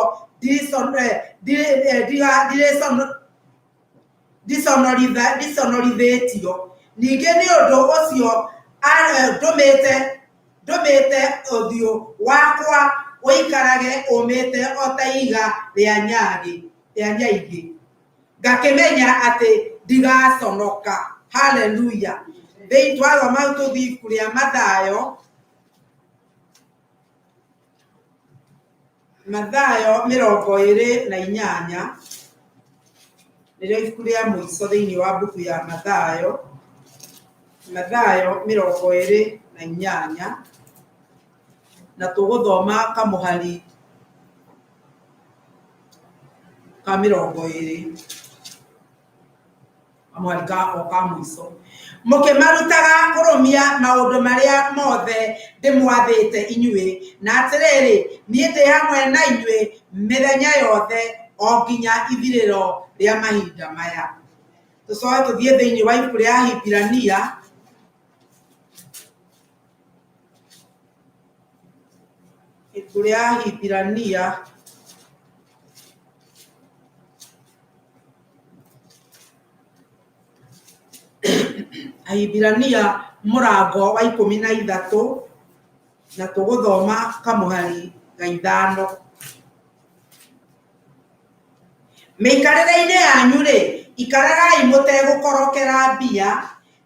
ndiconorithĩtio. Ningĩ nĩ ũndũ ũcio ndũmĩte ũthiũ wakwa ũikarage ũmĩte o ta iga rĩa nyaigĩ ngakĩmenya atĩ ndigaconoka. Haleluya. Thĩinĩ twathoma tũthiĩ ibuku rĩa Mathayo Mathayo 28 nĩrĩo ibuku rĩa mũico thĩinĩ wa mbuku ya Mathayo. Mathayo 28 na tũgũthoma kamũhari ka 20 kamũhari ka mũico. Mũkĩmarutaga kũrũmia maũndũ marĩa mothe ndĩmwathĩte inyuĩ, na atĩrĩrĩ, niĩ ndĩ hamwe na inyuĩ mĩthenya yothe o nginya ithirĩro rĩa mahinda maya. Tũcoke tũthiĩ thĩinĩ wa ibuku rĩa Ahibirania. Ibuku rĩa Ahibirania Ahibirania mũrango wa 13 na tũgũthoma kamũhari ga 5. Mĩikarĩre-inĩ yanyu-rĩ, ikaragai mũtegũkorokera mbia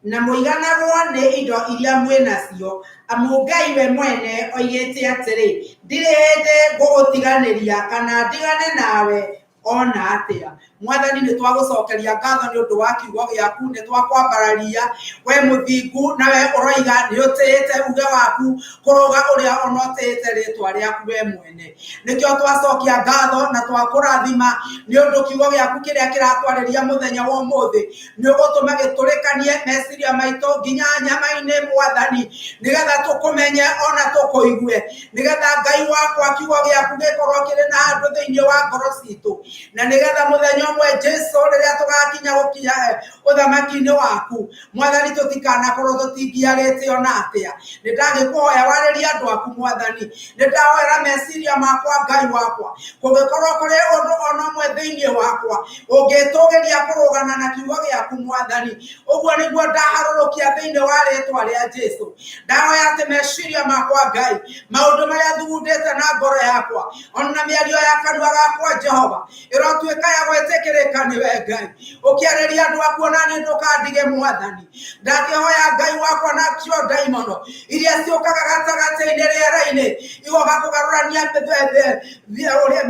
na mũiganagwo nĩ indo iria mwĩnacio, amu Ngai we mwene oigĩte atĩrĩ, ndirĩ hĩndĩ ngũgũtiganĩria kana ndigane nawe ona atĩa. Mwathani nĩ twagũcokeria ngatho nĩ ũndũ wa kiugo gĩaku, nĩ twakwambararia we mũthingu, nawe ũroiga nĩ ũtĩĩte uge waku kũrũga ũrĩa ona ũtĩĩte rĩtwa rĩaku we mwene. Nĩkĩo twacokia ngatho na twakũrathima nĩ ũndũ kiugo gĩaku kĩrĩa kĩratwarĩria mũthenya wa ũmũthĩ nĩ ũgũtũma gĩtũrĩkanie meciria maitũ nginya nyama-inĩ Mwathani, nĩgetha tũkũmenye ona tũkũigue, nĩgetha Ngai wakwa kiugo gĩaku gĩkorwo kĩrĩ na handũ thĩinĩ wa ngoro citũ, na nĩgetha mũthenya ũmwe Jesu rĩrĩa tũgakinya gũkinya ũthamaki-inĩ waku Mwathani tũtikanakorwo tũtingĩagĩte ona atĩa. Nĩ ndagĩkũhoya warĩria andũ aku Mwathani, nĩ ndahoera meciria makwa Ngai wakwa, kũngĩkorwo kũrĩ ũndũ ona ũmwe thĩinĩ wakwa ũngĩtũgĩria kũrũgana na kiugo gĩaku Mwathani, ũguo nĩguo ndaharũrũkia thĩinĩ wa rĩtwa rĩa Jesu. Ndahoya atĩ meciria makwa Ngai, maũndũ marĩa thugundĩte na ngoro yakwa ona mĩario ya kanua gakwa Jehova ĩrotuĩka ya gwĩtĩkĩrĩka nĩwe Ngai, ũkĩarĩria andũ aku ona niĩ ndũkandige Mwathani. Ndakĩhoya Ngai wakwa na cio ndaimono iria ciũkaga gatagatĩ-inĩ rĩera-inĩ igoka kũgarũrania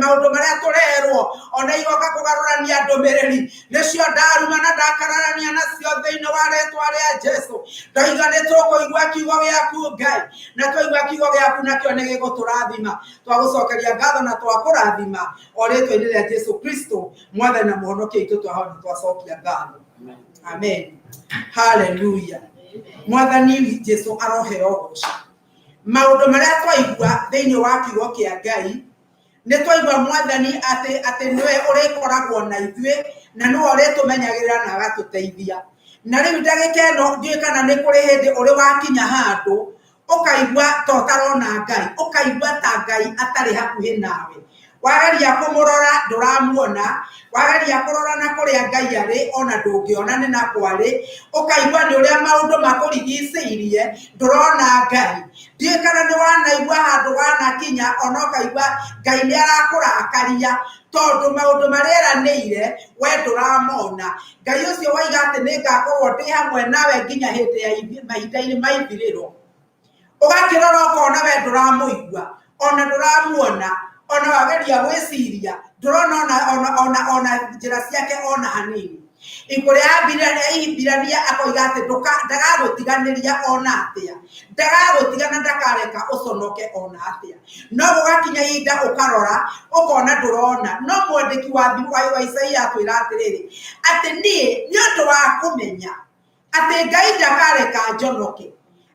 maũndũ marĩa tũrerwo, ona igoka kũgarũrania ndũmĩrĩri, nĩcio ndaruma na ndakararania nacio thĩinĩ wa rĩtwa rĩa Jesu. Ndoiga nĩ tũkũigua kiugo gĩaku Ngai, na twaigua kiugo gĩaku nakĩo nĩ gĩgũtũrathima. Twagũcokeria ngatho na twakũrathima o rĩtwa-inĩ rĩa Jesu Kristo Mwathani na mũhonokia witũ twacokia ngatho. Amen. Hallelujah. Mwathani Jesu aroheo goco. Maũndũ marĩa twaigua thĩinĩ wa kiugo kĩa Ngai, nĩ twaigua Mwathani atĩ nĩwe ũrĩkoragwo na ithuĩ na nĩwe ũrĩtũmenyagĩrĩra na agatũteithia. Na rĩu ndagĩka ĩno ndiũĩ kana nĩ kũrĩ hĩndĩ ũrĩ wakinya handũ ũkaigua ta ũtarona Ngai, ũkaigua ta Ngai atarĩ hakuhĩ nawe. Wageria kũmũrora ndũramuona, wageria kũrora na kũrĩa Ngai arĩ ona ndũngĩona nĩ na kwarĩ, ũkaigua nĩ ũrĩa maũndũ makũrigicĩirie ndũrona Ngai. Ndiũĩ kana nĩ wanaigua handũ wanakinya ona ũkaigua Ngai nĩ arakũrakaria tondũ maũndũ marĩa eranĩire we ndũramona. Ngai ũcio waiga atĩ nĩ ngakorwo ndĩ hamwe nawe nginya hĩndĩ ya mahinda-inĩ ma ithirĩro, ũgakĩrora ũkona we ndũramũigua ona ndũramuona, ona wageria gwĩciria ndũrona ona njĩra ciake ona hanini. Ibuku rĩa Ahibirania akoiga atĩ ndagagũtiganĩria ona atĩa, ndagagũtigana, ndakareka ũconoke ona atĩa. No gũgakinya ihinda ũkarora ũkona ndũrona. No mwandĩki wa Isaia atwĩra atĩrĩrĩ, atĩ niĩ nĩ ũndũ wa kũmenya atĩ Ngai ndakareka njonoke,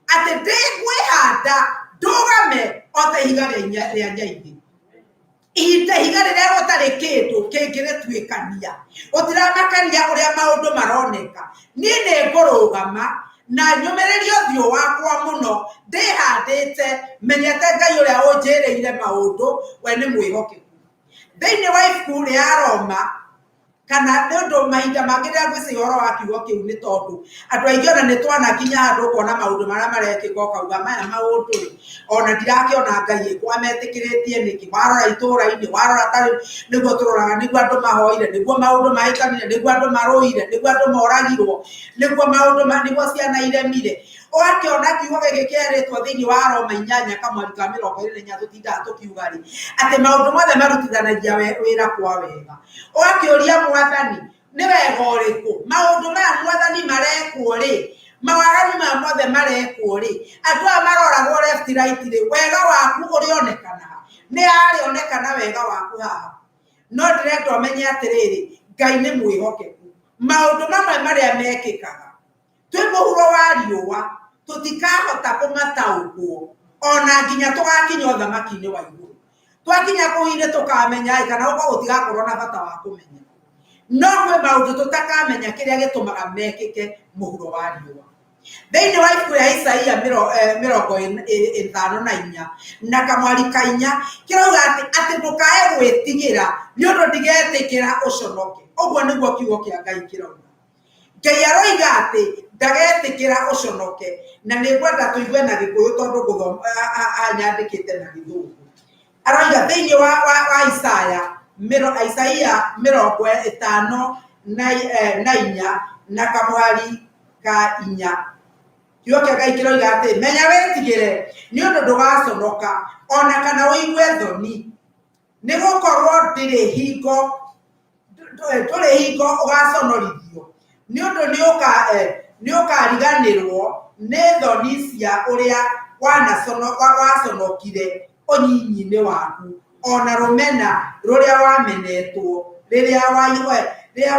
atĩ ndĩkwĩhanda ndũgame o ta ihiga rĩa nyaigĩ. Ihinda ihiga rĩrĩa gũtarĩ kĩndũ kĩngĩrĩtuĩkania, gũtiramakania ũrĩa maũndũ maroneka, niĩ nĩ ngũrũgama na nyũmĩrĩrie ũthiũ wakwa mũno ndĩhandĩte, menyete Ngai ũrĩa ũnjĩrĩire maũndũ, we nĩ mwĩhokeku. Thĩinĩ wa ibuku rĩa Roma kana nĩ ũndũ mahinda mangĩ rĩrĩa ngwĩciria ũhoro wa kiugo kĩu nĩ tondũ andũ aingĩ ona nĩ twanakinya handũ ũkona maũndũ marĩa marekĩka ũkauga maya maũndũ-rĩ ona ndirakĩona Ngai ametĩkĩrĩtie nĩkĩ. Warora itũũra-inĩ, warora tarĩ nĩguo tũroraga, nĩguo andũ mahoire, nĩguo maũndũ mahĩtanire, nĩguo andũ marũire, nĩguo andũ moragirwo, nĩguo maũndũ nĩguo ciana iremire. Oakiona kiugo gĩkĩ kĩeretwo thĩinĩ wa Roma 8:24 tũtindaga tũkiuga rĩ atĩ maũndũ mothe marutithanagia wĩra kwa wega. Oakĩũria Mwathani nĩ wega ũrĩkũ maũndũ maya Mwathani marekwo rĩ, mawaganu maya mothe marekwo rĩ, andũ aya maroragwo left right rĩ, wega waku ũrĩonekana nĩ arĩonekana wega waku haha. No ndĩrenda ũmenye atĩrĩrĩ, Ngai nĩ mwĩhokeku. Maũndũ mamwe marĩa mekĩkaga twĩ mũhuro wa riũa tũtikahota kũmataũkwo ona nginya tũgakinya ũthamaki-inĩ wa igũrũ. Twakinya kũu-inĩ tũkamenya kana ũguo gũtigakorwo na bata wa kũmenya. No kwĩ maũndũ tũtakamenya kĩrĩa gĩtũmaga mekĩke mũhuro wa riũa. Thĩinĩ wa ibuku rĩa Isaia 54 na kamwari 4 kĩrauga atĩ ndũkae gwĩtigĩra nĩ ũndũ ndigetĩkĩra ũconoke. Ũguo nĩguo kiugo kĩa Ngai kĩrauga. Ngai aroiga atĩ ndagetĩkĩra ũconoke, na nĩ ngwenda tũigue na Gĩkũyũ tondũ gũthoma anyandĩkĩte na Gĩthũngũ. Aroiga thĩinĩ wa Isaia 54 na kamwari 4 kiugo kĩa Ngai kĩroiga atĩ menya wĩtigĩre nĩ ũndũ ndũgaconoka ona kana ũigue thoni, nĩ gũkorwo ndũrĩ hingo ũgaconorithio nĩ ũndũ nĩ ũkariganĩrwo nĩ thoni cia ũrĩa waconokire ũnyinyi-inĩ waku, ona rũmena rũrĩa wamenetwo rĩrĩa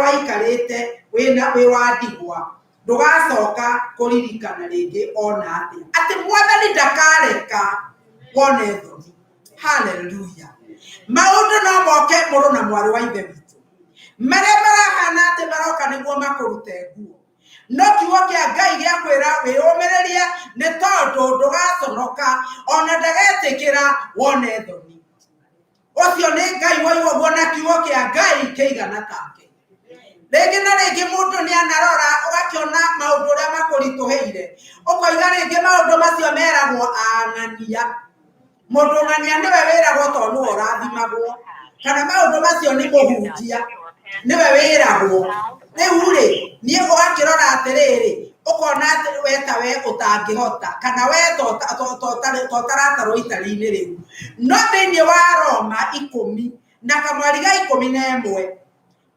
waikarĩte wĩ wa ndigwa ndũgacoka kũririkana rĩngĩ ona atĩa. Atĩ Mwathani ndakareka wone thoni. Haleluya. Maũndũ no moke mũrũ na mwarĩ wa ithe witũ marĩa marahana atĩ maroka nĩguo makũrute nguo. No kiugo kĩa Ngai gĩakwĩra wĩyũmĩrĩrie nĩ tondũ ndũgaconoka ona ndagetĩkĩra wone thoni. Ũcio nĩ Ngai woiga ũguo na kiugo kĩa Ngai kĩigana take. Rĩngĩ na rĩngĩ mũndũ nĩ anarora ũgakĩona maũndũ ũrĩa makũritũhĩire, ũkoiga rĩngĩ maũndũ macio meragwo ang'ania. Mũndũ ng'ania nĩwe wĩragwo tondũ nĩwe ũrathimagwo, kana maũndũ macio nĩ mũhunjia nĩwe wĩragwo. Rĩu rĩ niĩ ũgakĩrora atĩrĩrĩ ũkona atĩ we ũtangĩhota kana we totaratarwo itari-inĩ rĩu. No thĩinĩ wa Roma 10 na kamwari 11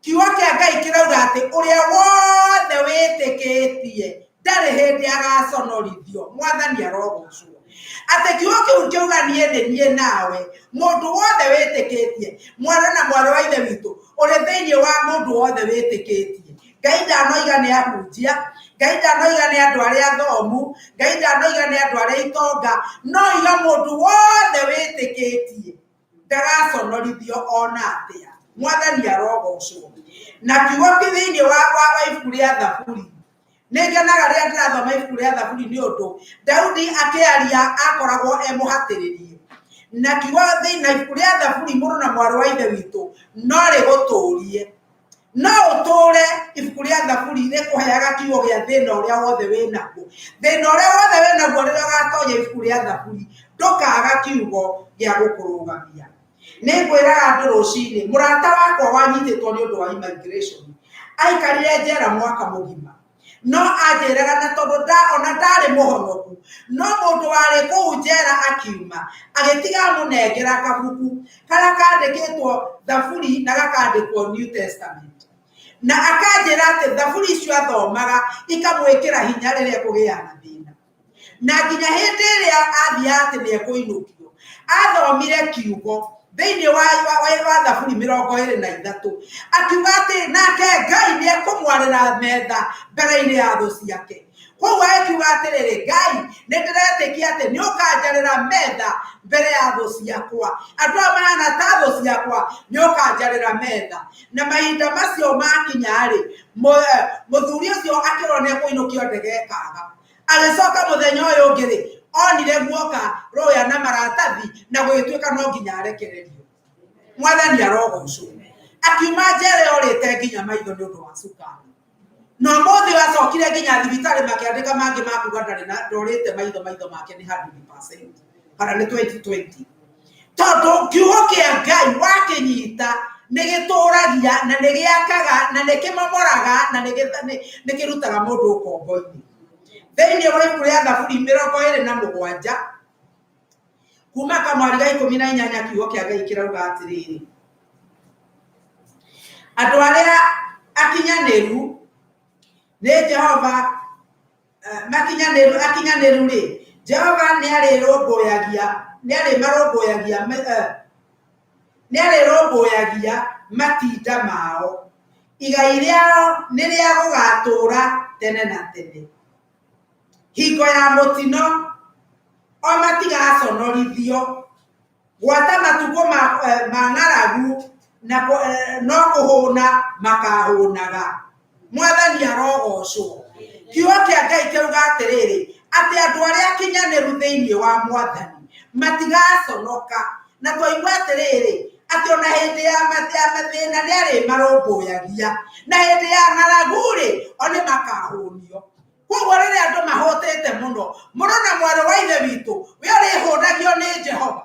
kiugo kĩa Ngai kĩrauga atĩ ũrĩa wothe wĩtĩkĩtie ndarĩ hĩndĩ agaconorithio. Mwathani arogocwo. Atĩ kiugo kĩu kĩuga niĩ nawe mũndũ wothe wĩtĩkĩtie, mwana na mwarĩ wa ithe witũ ũrĩ thĩinĩ wa mũndũ wothe wĩtĩkĩtie. Ngai ndanoiga nĩ ahunjia, Ngai ndanoiga nĩ andũ arĩa athomu, Ngai ndanoiga nĩ andũ arĩa itonga, no iga mũndũ wothe wĩtĩkĩtie ndagaconorithio ona atĩa. Mwathani arogocwo. Na kiugo thĩinĩ wa ibuku rĩa Thaburi nĩ ngenaga rĩrĩa ndĩrathoma ibuku rĩa Thaburi nĩ ũndũ Daudi akĩaria akoragwo mũhatĩrĩrie. Na kiugo thĩinĩ ibuku rĩa Thaburi mũrũ na mwarĩ wa ithe witũ no rĩgũtũrie. No ũtũre ibuku rĩa Thaburi rĩkũheaga kiugo gĩa thĩna ũrĩa wothe wĩnaguo. Thĩna ũrĩa wothe wĩnaguo rĩrĩa ũgatonya ibuku rĩa Thaburi ndũkaga kiugo gĩa gũkũrũgamia. Nĩ ngwĩraga andũ rũcinĩ, mũrata wakwa wanyitĩtwo nĩ ũndũ wa immigration aikarire njera mwaka mũgima, no anjĩraga na tondũ ona ndarĩ mũhonoku, no mũndũ warĩ kũu njera akiuma agĩtiga mũnengera kabuku karĩa kandĩkĩtwo Thaburi na gakandĩkwo New Testament, na akanjĩra atĩ Thaburi icio athomaga ikamwĩkĩra hinya rĩrĩa kũgĩa na thĩna. Na nginya hĩndĩ ĩrĩa athiaga atĩ nĩ ekũinũkio athomire kiugo thĩinĩ wa Thaburi 23 akiuga atĩ nake Ngai nĩ ekũmwarĩra metha mbere-inĩ ya thũ ciake. Koguo akiuga atĩrĩrĩ, Ngai nĩ ndĩretĩkia atĩ nĩ ũkanjarĩra metha mbere ya thũ ciakwa. Andũ aya mahana ta thũ ciakwa nĩ ũkanjarĩra metha. Na mahinda macio makinya-rĩ, mũthuri ũcio akĩrwo nĩ ekũinũkio ndege ĩkaga. Agĩcoka mũthenya ũyũ ũngĩ-rĩ onire guoka roya na maratathi na gũgĩtuĩka no nginya arekererio. Mwathani arogocwo. Akiuma njera orĩte nginya maitho nĩ ũndũ wa cukari. No mũthĩ wacokire nginya thibitarĩ makĩandĩka mangĩ makuga ndorĩte maitho make nĩ 100% kana nĩ 2020. Tondũ kiugo kĩa Ngai wakĩnyita nĩ gĩtũragia na nĩ gĩakaga na nĩ kĩmomoraga na nĩ kĩrutaga mũndũ ũkombo-inĩ. thĩinĩ wa ibuku rĩa Thaburi 27 kuma kamwari ga 18 kiugo kĩa Ngai kĩrauga atĩrĩrĩ, andũ arĩa akinyanĩru nĩ Jehova akinyanĩru rĩ, Jehova nĩarĩrũmbũyagia matinda mao, igai rĩao nĩ rĩa gũgatũũra tene na tene. Hingo ya mũtino o matigaconorithio, gwata matukũ ma ng'aragu no kũhũna makahũnaga. Mwathani arogocwo. Kiugo kĩa Ngai kĩuga atĩrĩrĩ, atĩ andũ arĩa akinyanĩru thĩinĩ wa Mwathani matigaconoka. Na twaigua atĩrĩrĩ, atĩ ona hĩndĩ ya mathĩna nĩ arĩmarũmbũyagia, na hĩndĩ ya ng'aragu rĩ, o nĩ makahũnio. Koguo rĩrĩa andũ mahũtĩte mũno, mũrũ na mwarĩ wa ithe witũ, we ũrĩhũnagio nĩ Jehova.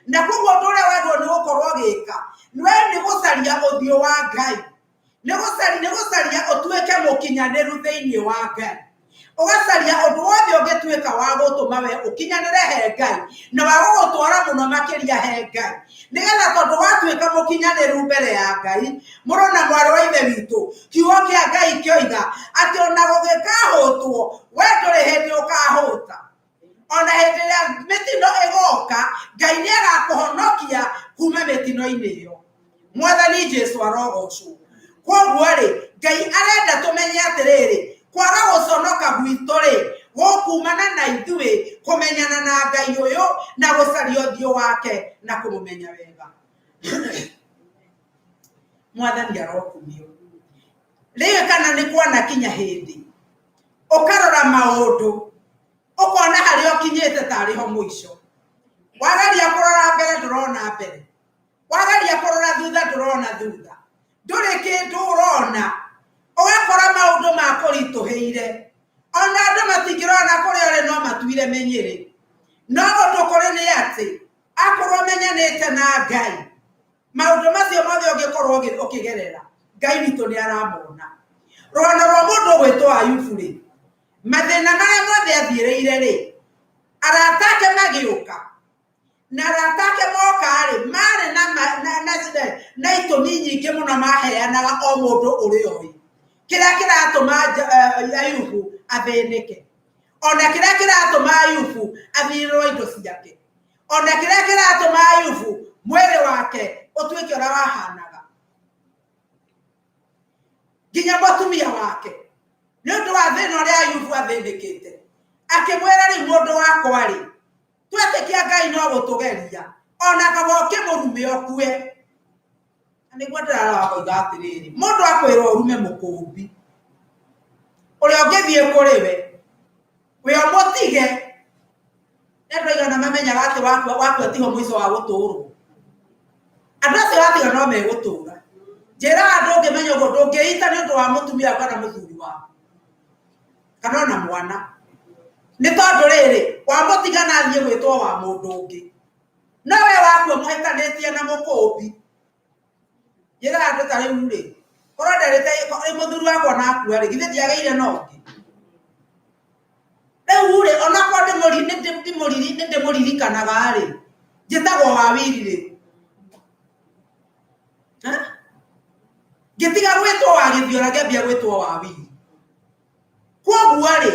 Na koguo ũndũ ũrĩa wagĩrĩirwo nĩ gũkorwo gĩka nĩ gũcaria ũthiũ wa Ngai, nĩ gũcaria ũtuĩke mũkinyanĩru thĩinĩ wa Ngai, ũgacaria ũndũ wothe ũngĩtuĩka wa gũtũma we ũkinyanĩre he Ngai na wa gũgũtwara mũno makĩria he Ngai, nĩgetha tondũ watuĩka mũkinyanĩru mbere ya Ngai, mũrũ na mwarĩ wa ithe witũ, kiugo kĩa Ngai kĩoiga atĩ ona gũgĩkahũtwo we ndũrĩ hĩndĩ ũkahũta. Ona hĩndĩ ĩrĩa mĩtino ĩgoka, Ngai nĩ agakũhonokia kuma mĩtino-inĩ ĩyo. Mwathani Jesũ arogocwo. Koguo rĩ, Ngai arenda tũmenye atĩrĩrĩ, kwaga gũconoka gwitũ rĩ, gũkumana na ithuĩ kũmenyana na Ngai ũyũ na gũcaria ũthiũ wake na kũmũmenya wega. Mwathani arokumio. Rĩu kana nĩ kwanakinya hĩndĩ ũkarora maũndũ ũkona harĩa ũkinyĩte tarĩ ho mũico. Wagaria kũrora mbere ndũrona mbere, wagaria kũrora thutha ndũrona thutha, ndũrĩ kĩndũ ũrona, ũgakora maũndũ makũritũhĩire. Ona andũ matingĩrona kũrĩa ũrĩ no matuire menyere. No ũndũ kũrĩ nĩ atĩ akorwo menyanĩte na Ngai, maũndũ macio mothe ũngĩkorwo ũkĩgerera, Ngai witũ nĩ aramona. Rwano rwa mũndũ ũgwĩtwo Ayubu rĩ, mathĩna marĩa mothe athirĩire rĩ, arata ake magĩũka, na arata ake moka rĩ, marĩ na itũmi nyingĩ mũno maheanaga o mũndũ ũrĩ oĩ kĩrĩa kĩratũma Ayubu athĩnĩke, ona kĩrĩa kĩratũma Ayubu athirĩrwo indo ciake, ona kĩrĩa kĩratũma Ayubu mwĩrĩ wake ũtuĩke ũrĩa wahanaga, nginya mũtumia wake nĩ ũndũ wa thĩna ũrĩa Ayubu athĩnĩkĩte, akĩmwĩra rĩu mũndũ wakwa rĩ, twetĩkia Ngai no gũtũgeria, ona kaba ũkĩmũrume ũkue. Nĩguo ndĩrarora koiga atĩrĩrĩ, mũndũ akwĩrwo ũrume mũkũmbi, ũrĩa ũngĩthiĩ kũrĩ we ũmũtige, andũ aigana mamenyaga atĩ wakua tiho mũico wa gũtũũrwo. Andũ acio watiga no megũtũũra. Njĩra andũ ũngĩmenya ũguo ndũngĩita nĩ ũndũ wa mũtumia kana mũthuri waku kana ona mwana, nĩ tondũ rĩrĩ wamũtiga na athiĩ gwĩtwo wa mũndũ ũngĩ, no we wakua mũhikanĩtie na mũkũmbi. Njĩra andũ ta rĩu rĩ, korwo nderĩte mũthuri wakwa na akua rĩ, githĩ ndiagĩire na ũngĩ. Rĩu rĩ, onakorwo ndĩmũririkanaga rĩ, njĩtagwo Wawiri rĩ, ngĩtiga gwĩtwo wa Gĩthiora ngĩambia gwĩtwo Wawiri. Koguo rĩ,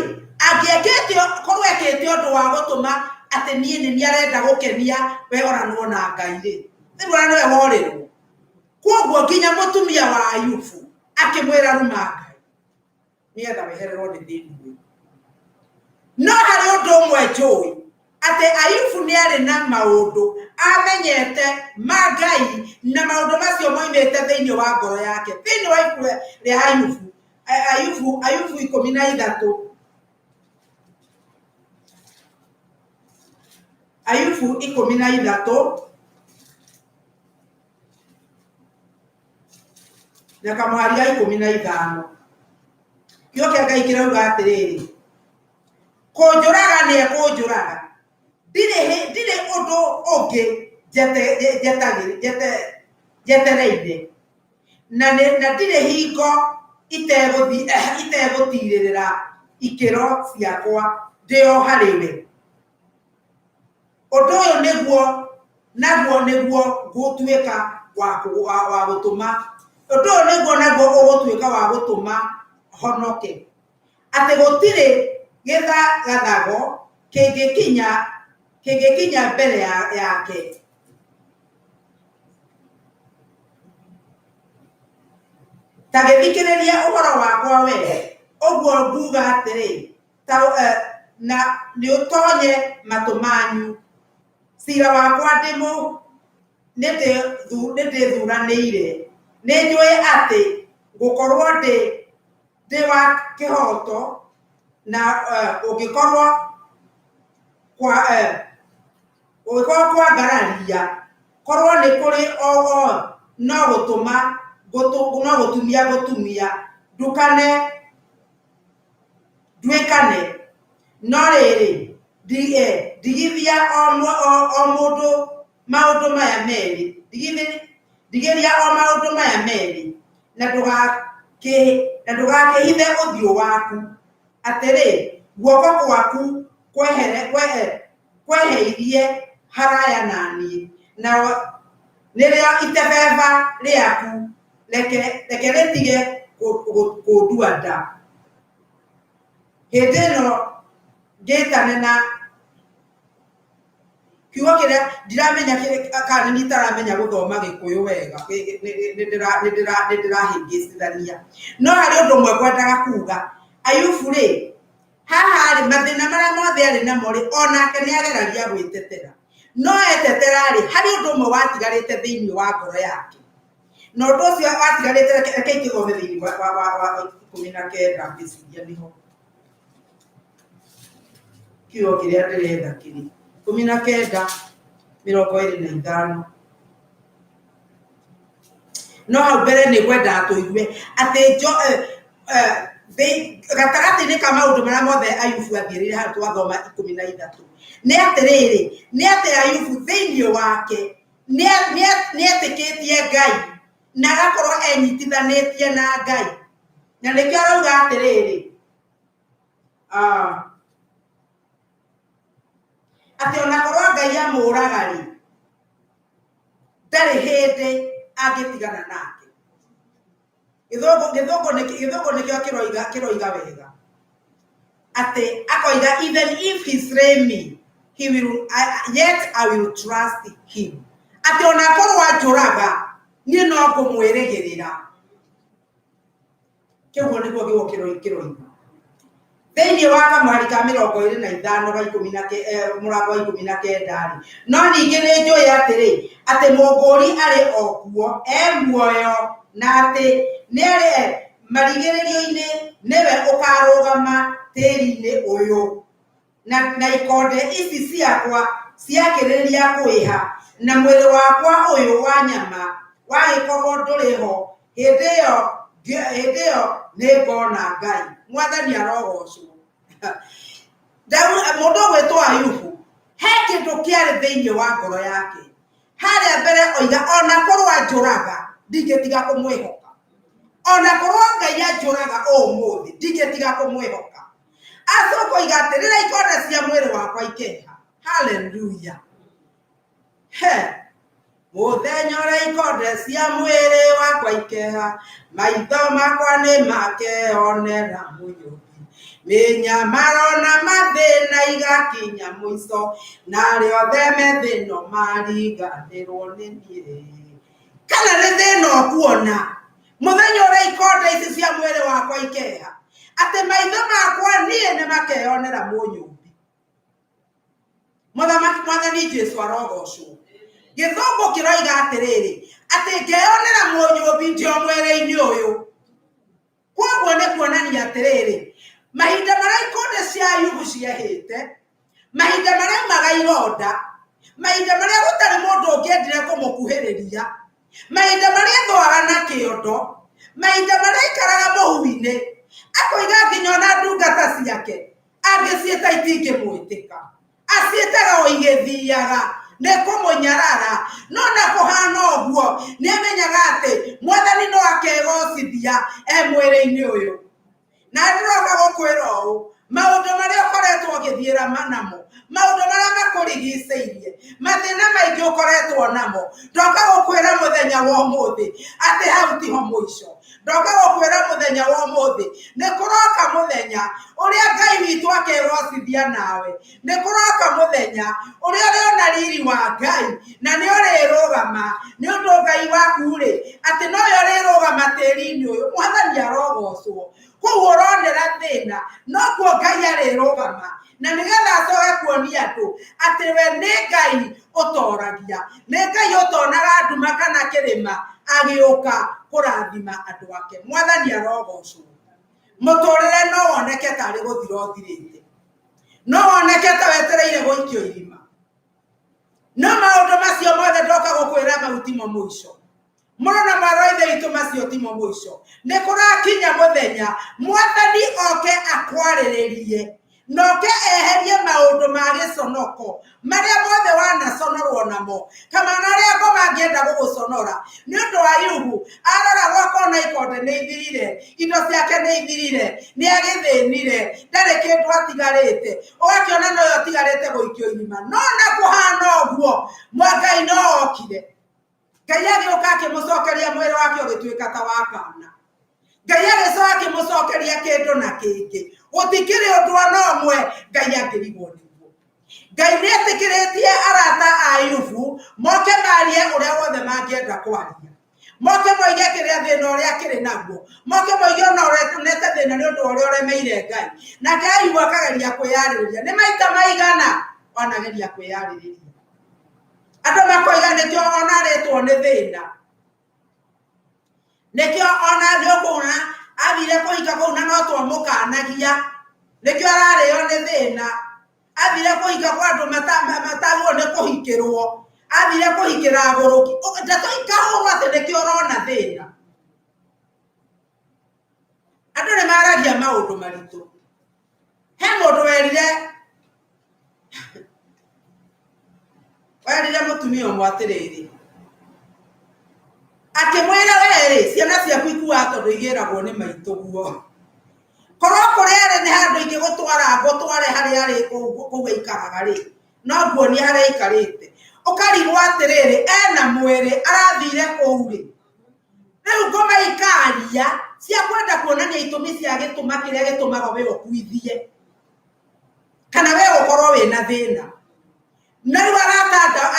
korwo ekĩte ũndũ wa gũtũma atĩ nĩ arenda gũkenia we oranwo na Ngai rĩ, rĩu ona nĩwe worĩrwo. Koguo nginya mũtumia wa Ayubu akĩmwĩra ruma Ngai nĩgetha wehererwo nĩ thĩna ũyũ. No harĩ ũndũ ũmwe njũĩ, atĩ Ayubu nĩ arĩ na maũndũ amenyete ma Ngai, na maũndũ macio moimĩte thĩinĩ wa ngoro yake. Thĩinĩ wa ibuku rĩa Ayubu 13, Ayubu 13 na kamwari ga 15, kiugo kĩa Ngai kĩrauga atĩrĩrĩ, kũnjũraga nĩ ekũnjũraga, ndirĩ ũndũ ũngĩ njetereire, na ndirĩ hingo itegũtirĩrĩra ikero ciakwa ndio hariwe undu uyu niguo gutuika wa gutuma undu uyu niguo ugutuika wa gutuma honoke ati gutire gathago kingikinya mbere yake ta githikiriria uhoro wakwa we uguo nguga atiri na ni utonye matumanyu cira wakwa ndimu nindithuranire ninjui ati gukorwo ndi wa kihoto na ugikorwo kwa ngararia korwo ni kuri no gutumia ndukane ndwikane no riri ndigithia o mundu maundu maya meri ndigiria o maundu maya meri na ndugakihithe uthio waku atiri guoko gwaku kweheirie haraya nani na nirio itebeba riaku reke ritige kundua nda hindi ino ngitane na kiugo kiria ndiramenya kana nitaramenya guthoma Gikuyu wega nindirahingicithania no hari undu mwe kwendaga kuga Ayubu ri haha ri mathina maria mothe ari namo ri onake ni ageragia gwitetera no etetera ri hari undu mwe watigarite thiini wa ngoro yake no undu ucio watigarite reke ikithome thiini wa 19 ngiciria niho kiugo kiria ndiretha kiri 19:25 no hau mbere ni gwenda tuigue ati gatagati-ini ka maundu maria mothe Ayubu athirire hau twathoma 13 ni atiriri ni ati Ayubu thiini wake ni etikitie Ngai na agakorwo enyitithanitie na Ngai na nikio arauga atiriri ati onakorwo Ngai amuraga ri ndari hindi angitigana nake githungu nikio kiroiga wega ati akoiga even if he slay me he will yet I will trust him ati onakorwo ajuraga ni no ngumwirigirira kiugo niguo kiroiga thiini wa kamwari ka 25 ga 10 murango wa 19 no ningi ni njui atiri ati munguri ari okuo muoyo na ati ni ari marigiririo-ini niwe ukarugama tiri-ini uyu na ikonde ici ciakwa ciakiriria kwiha na mwiri wakwa uyu wa nyama wagikorwo nduriho hindi iyo ni ngona Ngai mwathani arogocwo mundu gwitwo Ayubu he kindu kiari thiini wa ngoro yake haria mbere oiga onakorwo ajuraga ndingitiga kumwihoka onakorwo Ngai ajuraga umuthi ndingitiga kumwihoka acoka oiga ati rira ikonde cia mwiri wakwa ikeha haleluya muthenya uria ikonde cia mwiri wakwa ikeha maitho makwa ni makeonera Mũnyũmbi minyamaro na mathina igakinya muico na riothe methino mariganirwo ni niĩ kana ni thina kuona muthenya uria ikonde ici cia mwiri wakwa ikeha ati maitho makwa niĩ ni makeonera Mũnyũmbi mwathani Jesu arogocwo githungu kiroiga atiriri ati ngeonera Mũnyũmbi ndio mwiri-ini uyu koguo ni kuonania atiriri mahinda maria ikonde cia Ayubu ciehite mahinda maria maga ironda mahinda maria gutari mundu ungiendire kumukuhiriria mahinda maria thwaga na kiondo mahinda maria ikaraga muhu-ini akoiga nginya ona ndungata ciake angiciita itingimwitika aciitaga o igithiaga ne kumunyarara no na kuhana oguo ni amenyaga ati mwathani no akegocithia mwiri-ini uyu na ndiroka gukwira o maundu maria ukoretwo ugithiira manamo maundu maria makurigiceirie mathina maingi ukoretwo namo ndoka gukwira muthenya wa umuthi ati hau tiho muico ndoka gukwira muthenya wa umuthi ni kuroka muthenya uria Ngai witu akerocithia nawe ni kuroka muthenya uria uriona riri wa Ngai na ni urirugama ni undu Ngai waku ri ati no urirugama tiri-ini uyu Mwathani arogocwo koguo uronera thina no kuo Ngai arirugama na nigetha acoke kuonia andu ati we ni Ngai utoragia ni Ngai utonaga nduma kana kirima agiuka kurathima andu ake Mwathani arogocwo muturire no woneke tari guthira uthirite no woneke ta wetereire guikio irima no maundu macio mothe ndoka gukwira mautimo muico murona maroithe itu macio timo muico ni kurakinya muthenya Mwathani oke akwariririe noke eherie maundu ma giconoko maria mothe wanaconorwo namo kana naria ngo mangienda guguconora ni undu wa Ayubu arora gwakona ikonde ni ithirire indo ciake ni ithirire ni agithinire ndari kindu atigarite ugakiona no yo tigarite guikio irima no na kuhana uguo Ngai no okire Ngai agiuka akimucokeria mwiri wake ugituika ta wakana Ngai agicoka akimucokeria kindu na kingi gutikiri undu ona umwe Ngai angirigwo niguo Ngai ni atikiritie arata a Ayubu moke marie uria wothe mangienda kwaria moke moige kiria thina uria kiri naguo moke moige ona uria tunete thina ni undu uria uremeire Ngai na Ngai Ayubu akageria kwiyaririria ni maita maigana wanageria kwiyaririria andu makoiga nikio ona ritwo ni thina nikio ona ndiokuna athire kuhika kuu na no twamukanagia nikio arario ni thina athire kuhika kwa andu matagwo ni kuhikirwo athire kuhikira aguruki ndatoika huru ati nikio urona thina andu ni maragia maundu maritu he mundu werire mutumia umwe atiriri akimwira weri ciana ciaku ikuwa tondu igiragwo ni maitu guo korwo kuria ni handu ingi gutware haria ari kuga ikaraga ri no guo ni haria ikarite ukarigwo atiriri ena mwiri arathire kuu ri riu ngoma ikaria cia kwenda kuonania itumi cia gituma kiria gitumaga we ukuithie kana we ukorwo wina thina na riu aratanda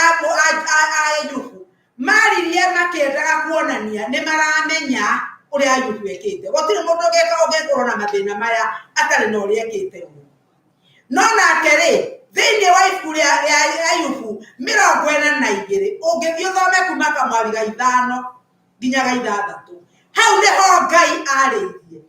Ayubu maririe makiendaga kuonania ni maramenya uria Ayubu ekite gutiri mundu ungikorwo na mathina maya atari na uria ekite no nake ri thiini wa ibuku ria Ayubu 42 ungithii uthome kuma kamwari ga 5 nginya ga 6 hau niho Ngai aririe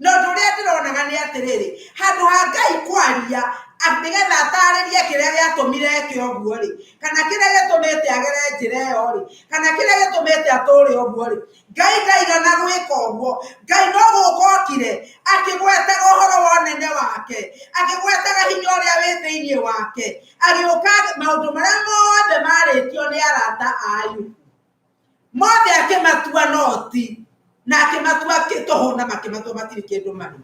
no nduria ndironaga ni atiriri handu ha Ngai kwaria nigetha ataririe kiria giatumire eke uguo ri kana kiria gitumite agere njira iyo ri kana kiria gitumite aturi uguo ri Ngai ndaigana gwika uguo Ngai no gukokire akigwetaga uhoro wa nene wake akigwetaga hinya uria wi thiini wake agiuka maundu maria mothe maritio ni arata a Ayubu mothe akimatua noti na akimatua kituhu na makimatua matiri kindu mari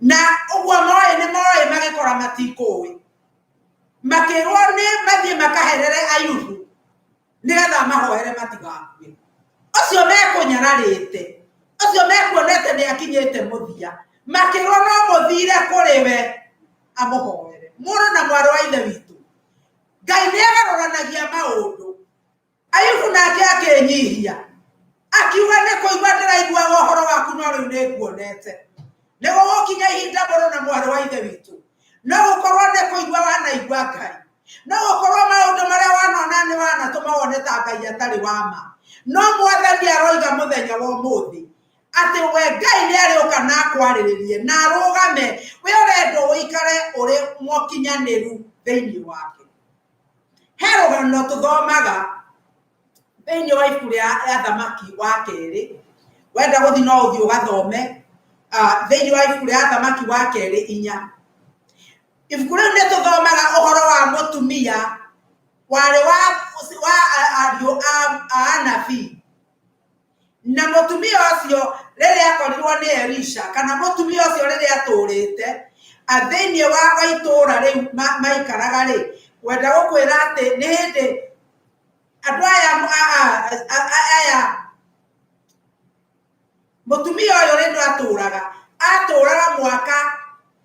na uguo moe magikora matikui makirwo ni mathie makaherere Ayubu nigetha mahoere matigakue ucio mekunyararite ucio mekuonete ni akinyite muthia makirwo no muthire kuriwe amuhoere muru na mwari wa ithe witu Ngai ni agaroranagia maundu Ayubu nake akinyihia akiuga ni kuigua ndiraigua uhoro waku no riu ni nguonete nego gukinya ihinda muru na mwari wa ithe witu no gukorwo ni kuigua wanaigua Ngai no gukorwo maundu maria wanona ni wanatuma wone ta Ngai atari wama no Mwathani aroiga muthenya wa umuthi ati we Ngai ni ariuka na akwariririe na arugame we urendo uikare uri mwokinyaniru thiini wake he rugano tuthomaga thiini wa ibuku ria Thamaki wa keri wenda guthi no uthi ugathome thiini wa ibuku ria Thamaki wa keri 4 ibuku riu ni tuthomaga uhoro wa mutumia wari wa ariu a anabii na mutumia ucio riria akorirwo ni Elisha kana mutumia ucio riria aturite athini wa itura riu maikaraga ri wenda gukwira ati ni hindi andu aya mutumia uyu rindu aturaga mwaka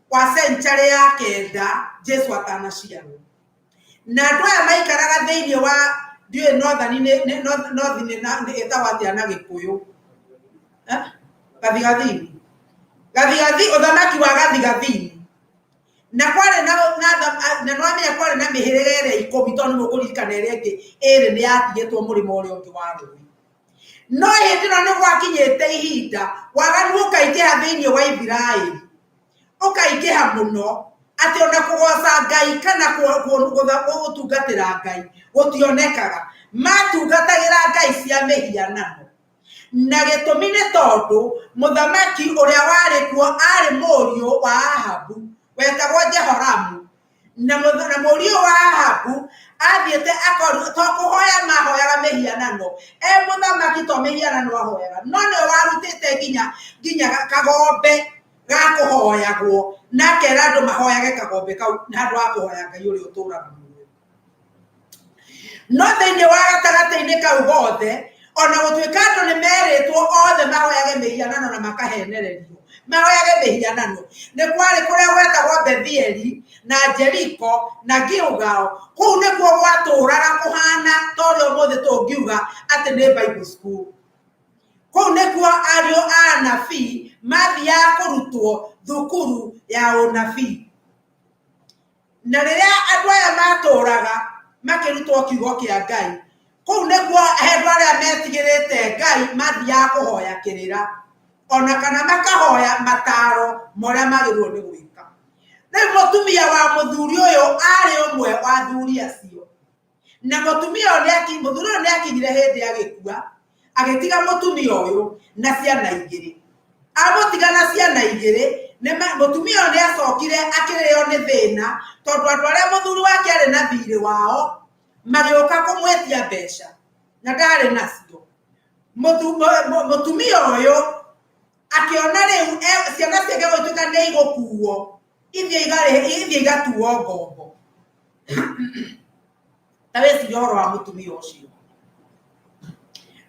wa century ya kenda Jesu atanaciarwo na andu aya maikaraga thiini wa ndiwe northern etawatia na Gikuyu gathigathini uthamaki wa gathigathini na kware na nwamenya kware na mihirira ire 10 tondu mukuririkana ire ingi iri ni yatigitwo murimo uria ungi wa rui no hindi no ni gwakinyite ihinda waganu ukaingĩha thiini wa Israeli ukaingĩha muno ati ona kugoca Ngai kana gutungatira Ngai gutionekaga matungatagira Ngai cia mihianano na gitumi ni tondu muthamaki uria wari kuo ari muriu wa Ahabu wetagwo Jehoramu na muriu wa Ahabu athiete kuhoya mahoyaga mihianano muthamaki to mihianano ahoyaga no ni warutite nginya kagombe ga kuhoyagwo na kera andu mahoyage kagombe kau na andu akuhoya Ngai uri uturaga muoyo no thiini wa gatagati-ini kau gothe ona gutuika andu ni meritwo othe mahoyage mihianano na makahenererio mahoyage mihianano ni kwari kuria gwetagwo Bethieli na Jeriko na Gilgal kuu niguo gwaturaga kuhana torio mothe tungiuga ati ni Bible school kuu niguo ario a nabii mathia kurutwo thukuru ya unabii na riria andu aya maturaga makirutwo kiugo kia Ngai kuu niguo andu aria metigirite Ngai mathia kuhoya kirira ona kana makahoya mataro moria magirwo ni gwika ni mutumia wa muthuri uyu ari umwe wa thuri acio na mutumia uyu ni akinyire hindi agikua agitiga mutumia uyu na ciana igiri amutiga na ciana igiri ni mutumia uyu ni acokire akireo ni thina tondu andu aria muthuri wake ari na thiri wao magioka kumwetia mbeca na ndari nacio mutumia uyu akiona riu ciana ciake gutuika ni igukuo ithie igatuo ngombo taweci yoro wa mutumia ucio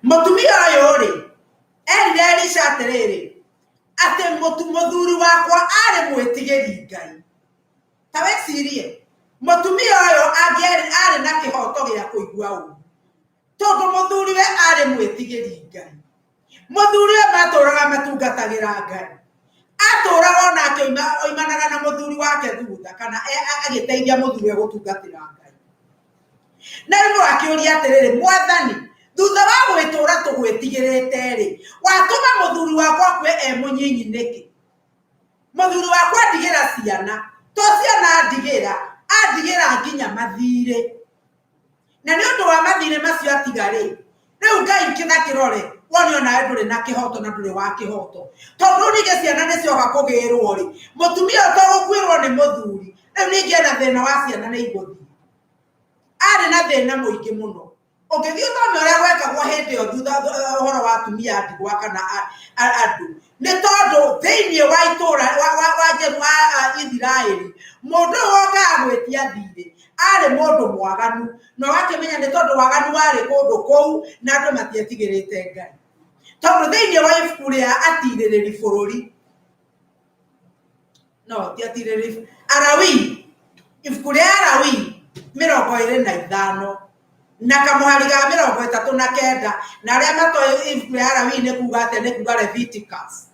mutumia uyu ri erire Elisha atiriri ati muthuri wakwa ari mwitigiri Ngai tawecirie mutumia uyu ari na kihoto gia kuigua uru tondu muthuri we ari mwitigiri Ngai muthuri we maturaga matungatagira Ngai aturaga onake oimanaga na muthuri wake thutha kana agiteithia muthuri we gutungatira Ngai na riu akiuria atiriri mwathani thutha wa gwitura tugwitigirite ri watuma muthuri wakwa kwe munyinyi niki muthuri wakwa ndigira ciana to ciana andigira nginya mathire na ni undu wa mathire macio atigari riu Ngai kitha kirore woni ona nduri na kihoto na nduri wa kihoto tondu nige ciana ni cioga kugirwo ri mutumia utogukwirwo ni muthuri riu ninge na thina wa ciana ni iguthi ari na thina muingi muno ukithio thome uria gwekagwo hindi yo thutha uhoro wa atumia ndigwa kana andu ni tondu thiini wa itura wa Israeli mundu woka gwitia thiri ari mundu mwaganu no wakimenya ni tondu waganu wari kundu kou na andu matietigirite Ngai tondu thiini wa ibuku ria atiriri bururi no ti atiriri Arawi ibuku ria Arawi 25 na kamuhari ga 39 na aria matoe ibuku ria Arawi ni kuga ate ni kuga Leviticus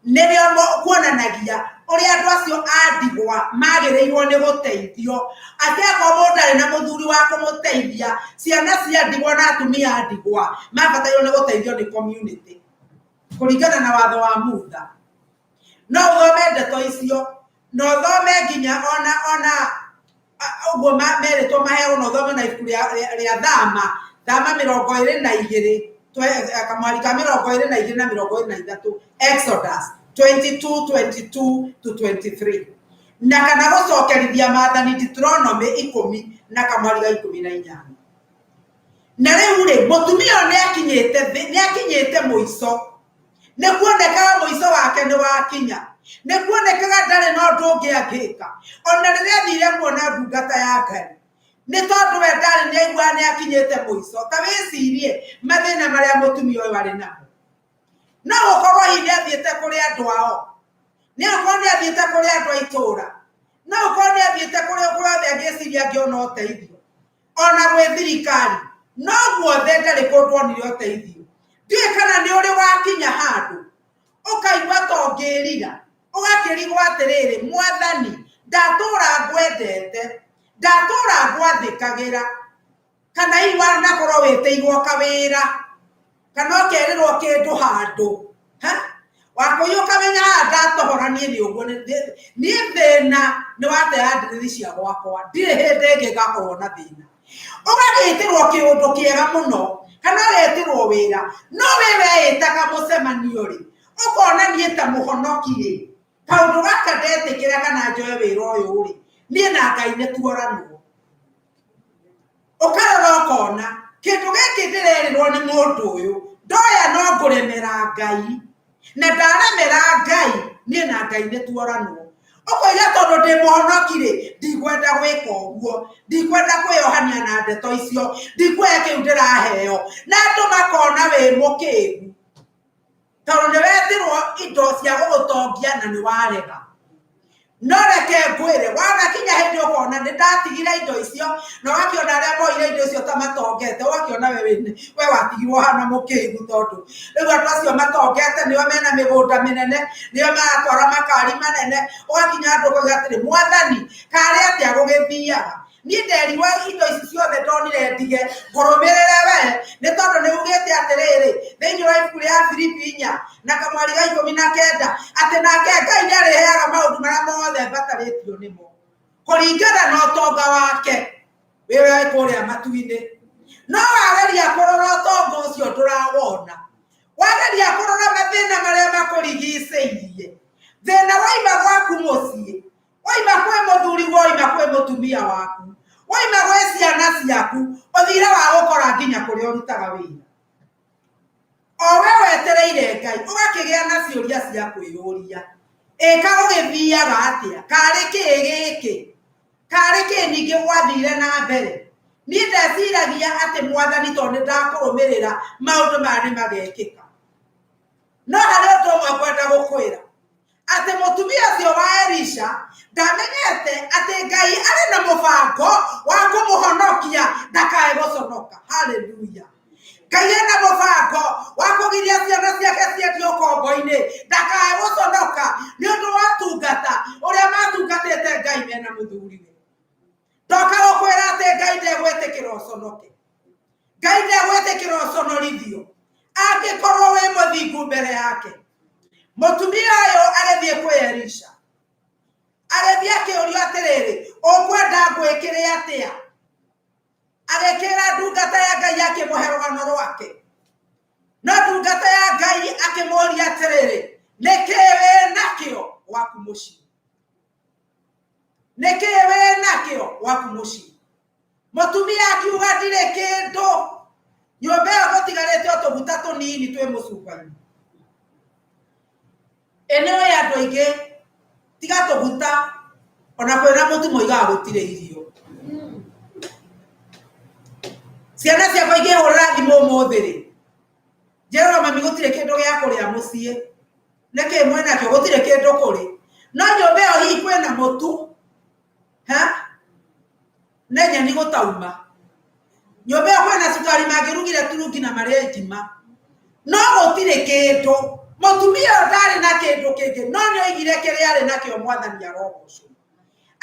nirio kuonanagia uria andu acio andigwa magirirwo ni guteithio ati akorwo ndari na muthuri wa kumuteithia ciana cia ndigwa na atumia andigwa mabatairwo ni guteithio ni community kuringana na watho wa Mutha no uthome ndeto icio no thome nginya ona uguo meritwo maheo no thome na ibuku ria Thama 22 kamwari ka 22 na 23 Exodus 22 to 23 na kana gucokerithia Maathani Deuteronomy 10 na kamwari ga 18 na rĩu rĩ mũtumia nĩ akinyĩte mũico nĩ kuonekaga mũico wake nĩ wakinya nĩ kuonekaga ndarĩ na ũndũ ũngĩ angĩka ona rĩrĩa athire kuona ndungata ya Ngai nĩ tondũ we ndarĩ nĩ aigua nĩ akinyĩte mũico ta wĩcirie mathĩna marĩa mũtumia ũyũ arĩ namo no gũkorwo hihi athiĩte kũrĩ andũ ao nĩ akorwo nĩ athiĩte kũrĩ andũ a itũũra no gũkorwo nĩ athiĩte kũrĩ guothe angĩciria angĩona ũteithio ona gwĩ thirikari no guothe ndarĩ kũndũ onire ũteithio ndiũĩ kana nĩ ũrĩ wakinya handũ ũkaigua ta ũngĩrira ũgakĩrigwo atĩrĩrĩ Mwathani ndatũũra ngwendete ndatũũra ngwathĩkagĩra kana hihi wanakorwo wĩtĩirwo kawĩra kana ũkerĩrwo kĩndũ handũ wakũiywo kamenya ndatohora niĩ nĩ ũguo niĩ thĩna nĩ wateya ndirithi cia gwakwa ndirĩ hĩndĩ ĩngĩ ngakorwo na thĩna ũgagĩtĩrwo kĩũndũ kĩega mũno kana ũgetĩrwo wĩra no we weĩtaga mũcemanio rĩ ũkona niĩ ta mũhonoki rĩ kaũndũ gaka ndetĩkĩra kana njoe wĩra ũyũ rĩ niĩ na Ngai nĩ tuoranwo ũkarora ũkona kĩndũ gĩkĩ ndĩrerĩrwo nĩ mũndũ ũyũ ndoya no ngũremera Ngai na ndaremera Ngai niĩ na Ngai nĩ tuoranwo ũkoiga tondũ ndĩ mũhonoki rĩ ndikwenda gwĩka ũguo ndikwenda kwĩohania na ndeto icio ndikwenda kĩu ndĩraheo na andũ makona wĩ mũkĩgu tondũ nĩ wetirwo indo cia gũgũtongia na nĩ warega no reke ngwĩre wanakinya hĩndĩ ũkona nĩ ndatigire indo icio na ũgakĩona arĩa moire indo icio ta matongete ũgakĩona we watigirwo hana mũkĩgu tondũ rĩu andũ acio matongete nĩo mena mĩgũnda mĩnene nĩo maratwara makari manene ũgakinya andũ ũkoiga atĩrĩ Mwathani karĩ atĩa gũgĩthiaga niĩ nderirwo indo ici ciothe ndonire ndige ngũrũmĩrĩre we nĩ tondũ nĩ ugĩte atĩrĩrĩ thĩinĩ wa ibuku rĩa Filipi 4 na kamwari ga 19 atĩ nake Ngai nĩ arĩheaga maũndũ marĩa mothe mbatarĩtio nĩmo kũringana na ũtonga wake wĩwe kũrĩa matu-inĩ no wageria kũrora ũtonga ũcio ndũrawona wageria kũrora mathĩna marĩa makũrigicĩirie thĩna waima gwaku mũciĩ waima kwĩ mũthuri waima kwĩ mũtumia waku waima gwĩ ciana ciaku ũthire wa gũkora nginya kũrĩa ũrutaga wĩra o we wetereire Ngai ũgakĩgĩa na ciũria cia kwĩyũria ĩka gũgĩthiaga atĩa karĩ kĩĩ gĩkĩ karĩ kĩĩ ningĩ gwathire na mbere niĩ ndeciragia atĩ Mwathani tondũ nĩ ndakũrũmĩrĩra maũndũ maya nĩ magekĩka no harĩ ũndũ ũmwe kwenda gũkwĩra atĩ mũtumia ũcio wa Elisha ndamenyete atĩ Ngai arĩ na mũbango wa kũmũhonokia ndakae gũconoka haleluya Ngai arĩ na mũbango wa kũgiria ciana ciake ciendio kombo-inĩ ndakae gũconoka nĩ ũndũ wa tungata ũrĩa matungatĩte Ngai mena mũthuriwe ndoka gũkwĩra atĩ Ngai ndegwĩtĩkĩra ũconoke Ngai ndegwĩtĩkĩra ũconorithio angĩkorwo wĩ mũthingu mbere yake mũtumia ũyũ agĩthiĩ kwĩ Elisha agĩthiĩ akĩũrio atĩrĩrĩ ũkwenda ngwĩkĩre atĩa agĩkĩra ndungata ya Ngai akĩmũhe rũgano rwake no ndungata ya Ngai akĩmũria atĩrĩrĩ nĩkĩĩ wĩ nakĩo gwaku mũciĩ nĩkĩĩ wĩ nakĩo gwaku mũciĩ mũtumia akiuga ndirĩ kĩndũ nyũmba ĩyo gũtigarĩte o tũguta tũnini twĩ mũcuba-inĩ ene oĩ andũ aingĩ tiga tũguta ona kwĩna mũtu moigaga gũtirĩ irio ciana ciakwa ingĩhũrĩra thimũ ũmũthĩ rĩ njerwo mami gũtirĩ kĩndũ gĩa kũrĩa mũciĩ nĩkĩ mwĩnakĩo gũtirĩ kĩndũ kũrĩ no nyũmba ĩyo hihi kwĩna mũtu na nyeni gũtauma nyũmba ĩyo kwĩna cukari mangĩrugire turungi na marĩa ngima no gũtirĩ kĩndũ mũtumia ũyũ ndarĩ na kĩndũ kĩngĩ no nĩ oigire kĩrĩa arĩ nakĩo Mwathani arogocwo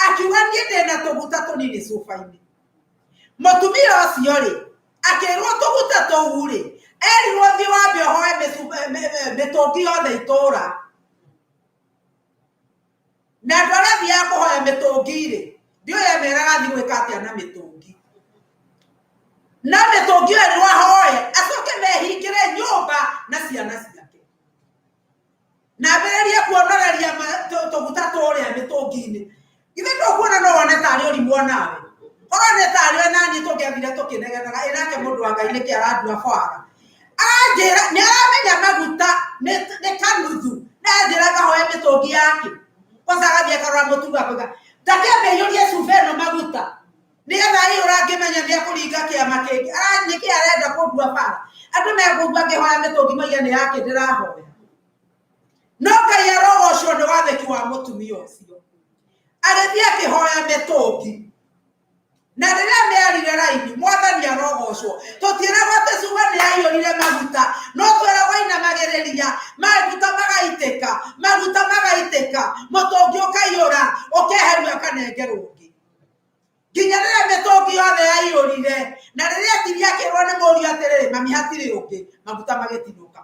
akiuga niĩ ndĩ na tũguta tũnini cuba-inĩ mũtumia ũcio rĩ akĩrwo tũguta tũu rĩ erirwo thiĩ wambe ũhoe mĩtũngi yothe itũũra na andũ arĩa athiaga kũhoya mĩtũngi rĩ ndiũĩ emeraga athiĩ gwĩka atĩa na mĩtũngi na mĩtũngi ĩyo erirwo ahoe acoke mehingĩre nyũmba na ciana ciake na ambĩrĩrie kuonoreria tũguta tũrĩa mĩtũngi-inĩ githĩ ndũkuona no wone tarĩ ũrimũ onawe korone tari nani togeathire tukinegenaga inake mundu wa Ngai niki aradua fara anjira ni aramenya maguta ne kanuthu na njira gahoya mitungi yake wasagathia karora mutuga kuga takebe yurie suveno maguta nigetha hiyo rangimenya ni akuringa kiama kingi niki arenda kudua fara andu megugua kihoya mitungi maigane yake ndirahoya no Ngai arogocwo ni watheki wa mutumia ucio agithia kihoya mitungi na rĩrĩa merire raini mwathani arogocwo tũtiragwo atĩ cuba nĩ yaiyũrire maguta no twĩragwo inamagĩrĩria maguta magaitĩka mũtũngi ũkaiyũra ũkeherio ũkanengerwo ũngĩ nginya rĩrĩa mĩtũngi yothe yaiyũrire na rĩrĩa tiria kĩrwo nĩ mũriũ atĩrĩrĩ mami hatirĩ ũngĩ maguta magĩtinũka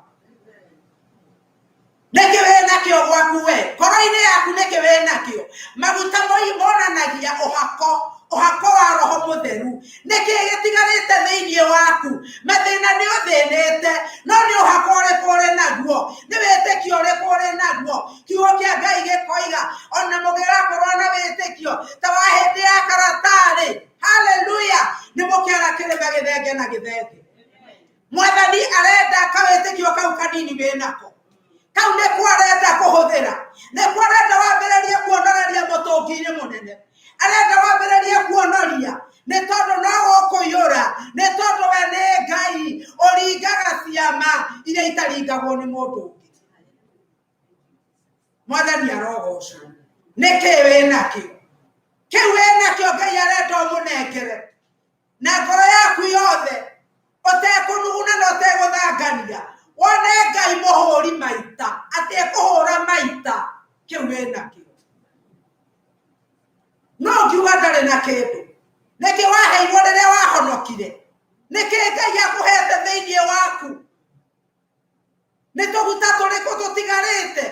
nĩkĩ wĩ nakĩo gwaku we ngoro-inĩ yaku nĩkĩ wĩ nakĩo maguta monanagia ũhako wa roho mutheru nĩkĩ gĩtigarĩte thĩinĩ waku mathĩna nĩ ũthĩnĩte no nĩ ũhako ũrĩkũ ũrĩ naguo nĩ wĩtĩkio ũrĩkũ ũrĩ naguo kiugo kĩa Ngai gĩkoiga ona mũngĩgakorwo na wĩtĩkio ta wa hĩndĩ ya karatarĩ haleluya nĩ mũkĩara kĩrĩma gĩthenge na gĩthenge mwathani arenda kawĩtĩkio kau kanini wĩ nako kau nĩkuo arenda kũhũthĩra nĩkuo arenda wambĩrĩrie kuonoreria mũtũngi-inĩ mũnene arenda wambĩrĩrie kuonoria nĩ tondũ no gũkũiyũra nĩ tondũ we nĩ Ngai ũringaga ciama iria itaringagwo nĩ mũndũ ũngĩ mwathani arogocwo nĩkĩ wĩ nakĩo kĩu wĩ nakĩo Ngai arenda ũmũnengere na ngoro yaku yothe ũtekũnuguna na ũtegũthangania wone Ngai mũhũri maita atĩ ekũhũra maita kĩu wĩ nakĩo no ngiuga ndarĩ na kĩndũ nĩkĩ waheirwo rĩrĩa wahonokire nĩkĩ Ngai akũhete thĩinĩ waku nĩ tũguta tũrĩkũ tũtigarĩte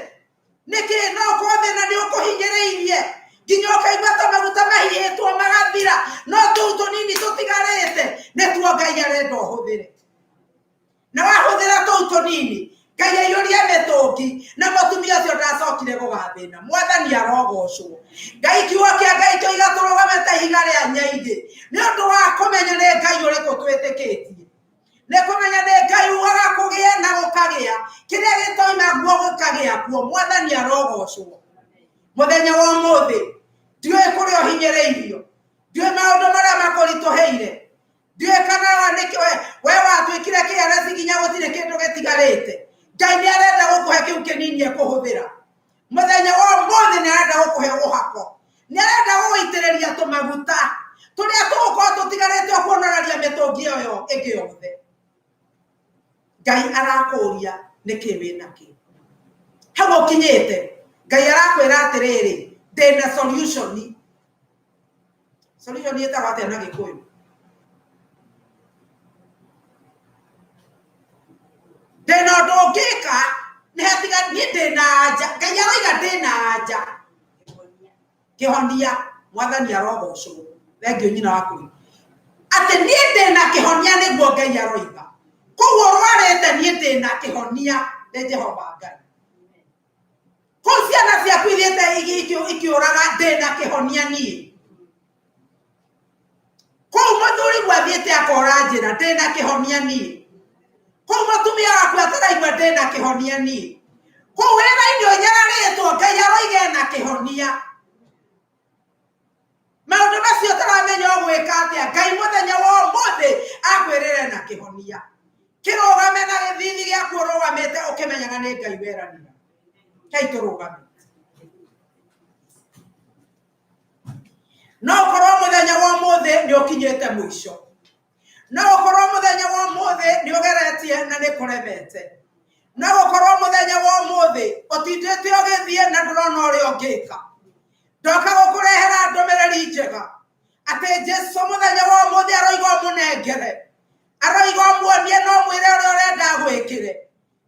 nĩkĩ no kwathĩna nĩ ũkũhinyĩrĩirie nginya ũkaigua ta maguta mahihĩtwo magathira no tũu tũnini tũtigarĩte nĩtuo Ngai arenda ũhũthĩre na wahũthĩra tũu tũnini Ngai aiyũria mĩtũngi na mũtumia ũcio ndacokire gũgathĩna mwathani arogocwo Ngai kiugo kĩa Ngai kĩoiga tũrũgame ta ihiga rĩa nyaigĩ nĩ ũndũ wa kũmenya nĩ Ngai ũrĩkũ twĩtĩkĩtie nĩ kũmenya nĩ Ngai ugaga kũgĩa na gũkagĩa kĩrĩa gĩtoima guo gũkagĩa kuo mwathani arogocwo mũthenya wa ũmũthĩ ndiũĩ kũrĩa ũhinyĩrĩirio ndiũĩ maũndũ marĩa makũritũhĩire ndiũĩ kana we watuĩkire KRS nginya gũtirĩ kĩndũ gĩtigarĩte Ngai nĩ arenda gũkũhe kĩu kĩnini ekũhũthĩra mũthenya wa ũmũthĩ nĩ arenda gũkũhe ũhako nĩ arenda gũgũitĩrĩria tũmaguta tũrĩa tũgũkorwo tũtigarĩte kuonoraria mĩtũngi ĩyo ĩngĩ yothe Ngai arakũria nĩkĩ wĩ nakĩ hau ũkinyĩte Ngai arakwĩra atĩrĩrĩ ndĩna solution ĩtagwo atĩa na Gĩkũyũ ndĩna ũndũ ũngĩka nĩ hatiga niĩ ndĩna anja Ngai aroiga ndĩna anja kĩhonia mwathani arogocwo thengio nyina waku atĩ niĩ ndĩna kĩhonia nĩguo Ngai aroiga koguo rwarĩte niĩ ndĩna kĩhonia nĩ Jehova Ngai kũu ciana ciaku ithiĩte ikĩũraga ndĩna kĩhonia niĩ kũu mũthuri gwathiĩte akora njĩra ndĩna kĩhonia niĩ kũu mũtumia waku ataraigua ndĩna kĩhonia niĩ kũu wĩra-inĩ ũnyararĩtwo Ngai aroiga ena kĩhonia maũndũ macio taramenya ũgwĩka atĩa Ngai mũthenya wa ũmũthĩ akwĩrĩre na kĩhonia kĩrũgame na gĩthithi gĩaku ũrũgamĩte ũkĩmenyaga nĩ Ngai weranĩra Ngai tũrũgame no ũkorwo mũthenya wa ũmũthĩ nĩ ũkinyĩte mũico no ũkorwo mũthenya wa ũmũthĩ nĩ ũgeretie na nĩ kũremete no ũkorwo mũthenya wa ũmũthĩ ũtindĩte ũgĩthiĩ na ndũrona ũrĩa ũngĩka ndoka gũkũrehera ndũmĩrĩri njega atĩ Jesũ mũthenya wa ũmũthĩ aroiga ũmũnengere aroiga ũmuonie na ũmwĩre ũrĩa ũrenda gwĩkĩre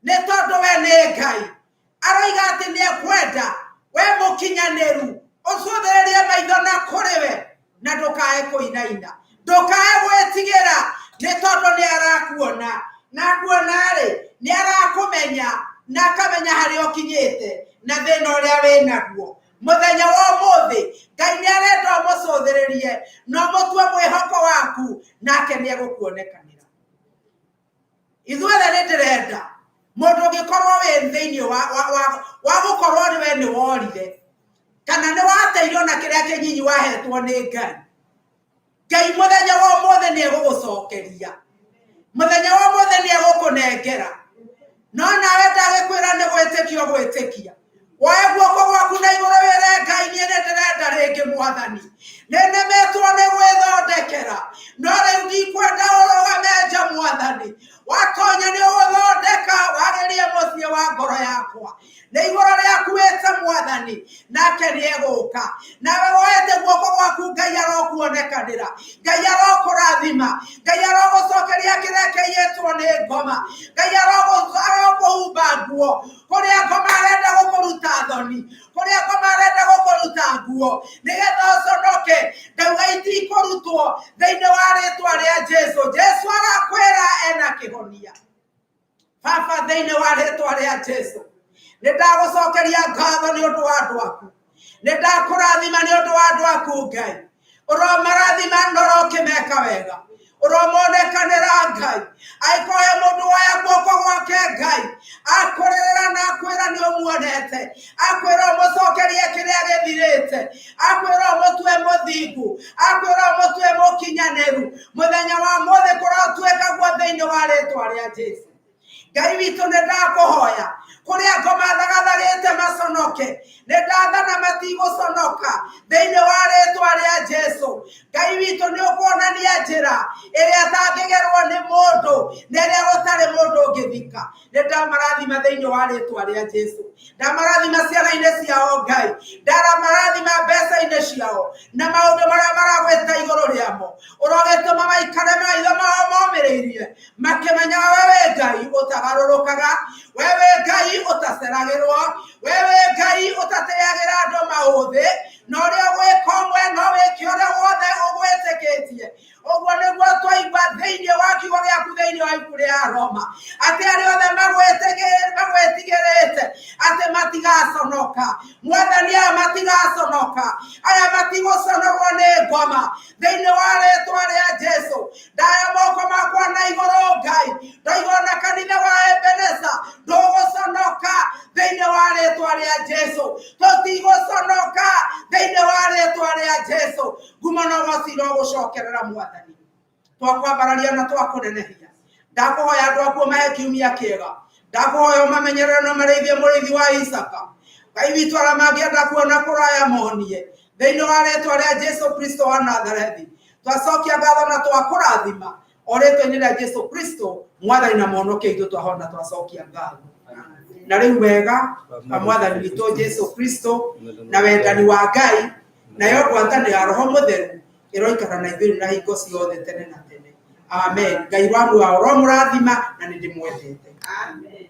nĩ tondũ we nĩ Ngai aroiga atĩ nĩ ekwenda we mũkinyanĩru ũcũthĩrĩrie maitho na kũrĩ we na ndũkae kũinaina ndũkae gwĩtigĩra nĩ tondũ nĩ arakuona na kuona-rĩ nĩ arakũmenya na akamenya harĩa ũkinyĩte na thĩna ũrĩa wĩ naguo muthenya wa muthi Ngai ni arenda mucuthirie no mutue mwihoko waku nake ni egukuonekanira. Ithuothe ni ndirenda mundu ngikorwo wi thiini wa gukorwo ni we ni worire kana ni wateirwo na kiria kinyinyi wahetwo ni Ngai. Ngai muthenya wa muthi ni egugucokeria, muthenya wa muthi ni egukunengera. No nawe ndagikwira ni gwitikia gwitikia woe guoko gwaku na iguru wire Ngai ni ndirenda ringi Mwathani nenemetwo ni gwithondekera no riu ndikwenda urugameja Mwathani watonya ni uguthondeka wagerie muthie wa ngoro yakwa na iguru riaku wite Mwathani nake ni eguka nawe woete guoko gwaku Ngai arokuonekanira, Ngai arokurathima, Ngai arogucokeria kiria kiiyitwo ni ngoma, Ngai arokuhumba nguo kuria ngoma arenda gukuruta thoni, kuria ngoma arenda gukuruta nguo nigetha uconoke. Ndauga itikurutwo thiini wa ritwa ria Jesu. Jesu arakwira ena kihonia Baba thiini wa ritwa ria Jesu. Nindagucokeria ngatho ni undu wa andu aku, nindakurathima ni undu wa andu aku Ngai. Uromarathima norokimeka wega, uromonekanira Ngai. Aikoe mundu waya guoko gwake Ngai akurerera na akwira ni umuonete, akwira umucokerie kiria githirite, akwira umutue muthingu, akwira umutue mukinyaneru muthenya wa muthi kurotweka guo thiini wa ritwa ria Jesu. Ngai witu nindakuhoya kuria ngoma thagathagite maconoke, nindathana matiguconoka thiini wa ritwa ria Jesu. Ngai witu ni ukuonania njira iria tangigerwo ni mundu na iria gutari mundu ungithika. Nindamarathima thiini wa ritwa ria Jesu. Ndamarathima ciana-ini ciao Ngai, ndamarathima mbeca-ini ciao na maundu maria maragwita iguru riamo. Urogituma maikare maitho mao momiriirie makimenya wewe Ngai utagarurukaga, wewe Ngai utaceragirwo, wewe Ngai utateagira andu mauthi no ria gwika umwe no wiki uria wothe ugwitikitie. Uguo niguo twaigua thiini wa kiugo giaku thiini wa ibuku ria Roma ati aria othe magwetigirite ati matigaconoka. Mwathani aya matigaconoka, aya matiguconorwo ni ngoma thiini wa ritwa ria Jesu. Ndaya moko makwa na iguru Ngai, ndoigwo na kanitha wa Ebeneza nduguconoka thiini wa ritwa ria Jesu. Tutiguconoka thiini wa ritwa ria Jesu. Ngumo no gocira gucokerera Mwathani, twakwambararia na twakunenehia. Ndakuhoya andu aku mahe kiumia kiega, ndakuhoya mamenyerere na marithie murithi wa Isaka. Ngai witu aria mangienda kuona kuraya monie thiini wa ritwa ria Jesu Kristo wa Nazarethi. Twacokia ngatho na twakurathima o ritwa-ini ria Jesu Kristo Mwathani na muhonokia itu twahona twacokia ngatho. Na riu wega wa Mwathani witu Jesu Kristo na wendani wa Ngai nayo ngwataniro ya Roho Mutheru iroikara na ithuĩ na hingo ciothe tene na tene. Amen. Ngai wanyu wa ro mũrathima na nĩ ndĩmwendete. Amen.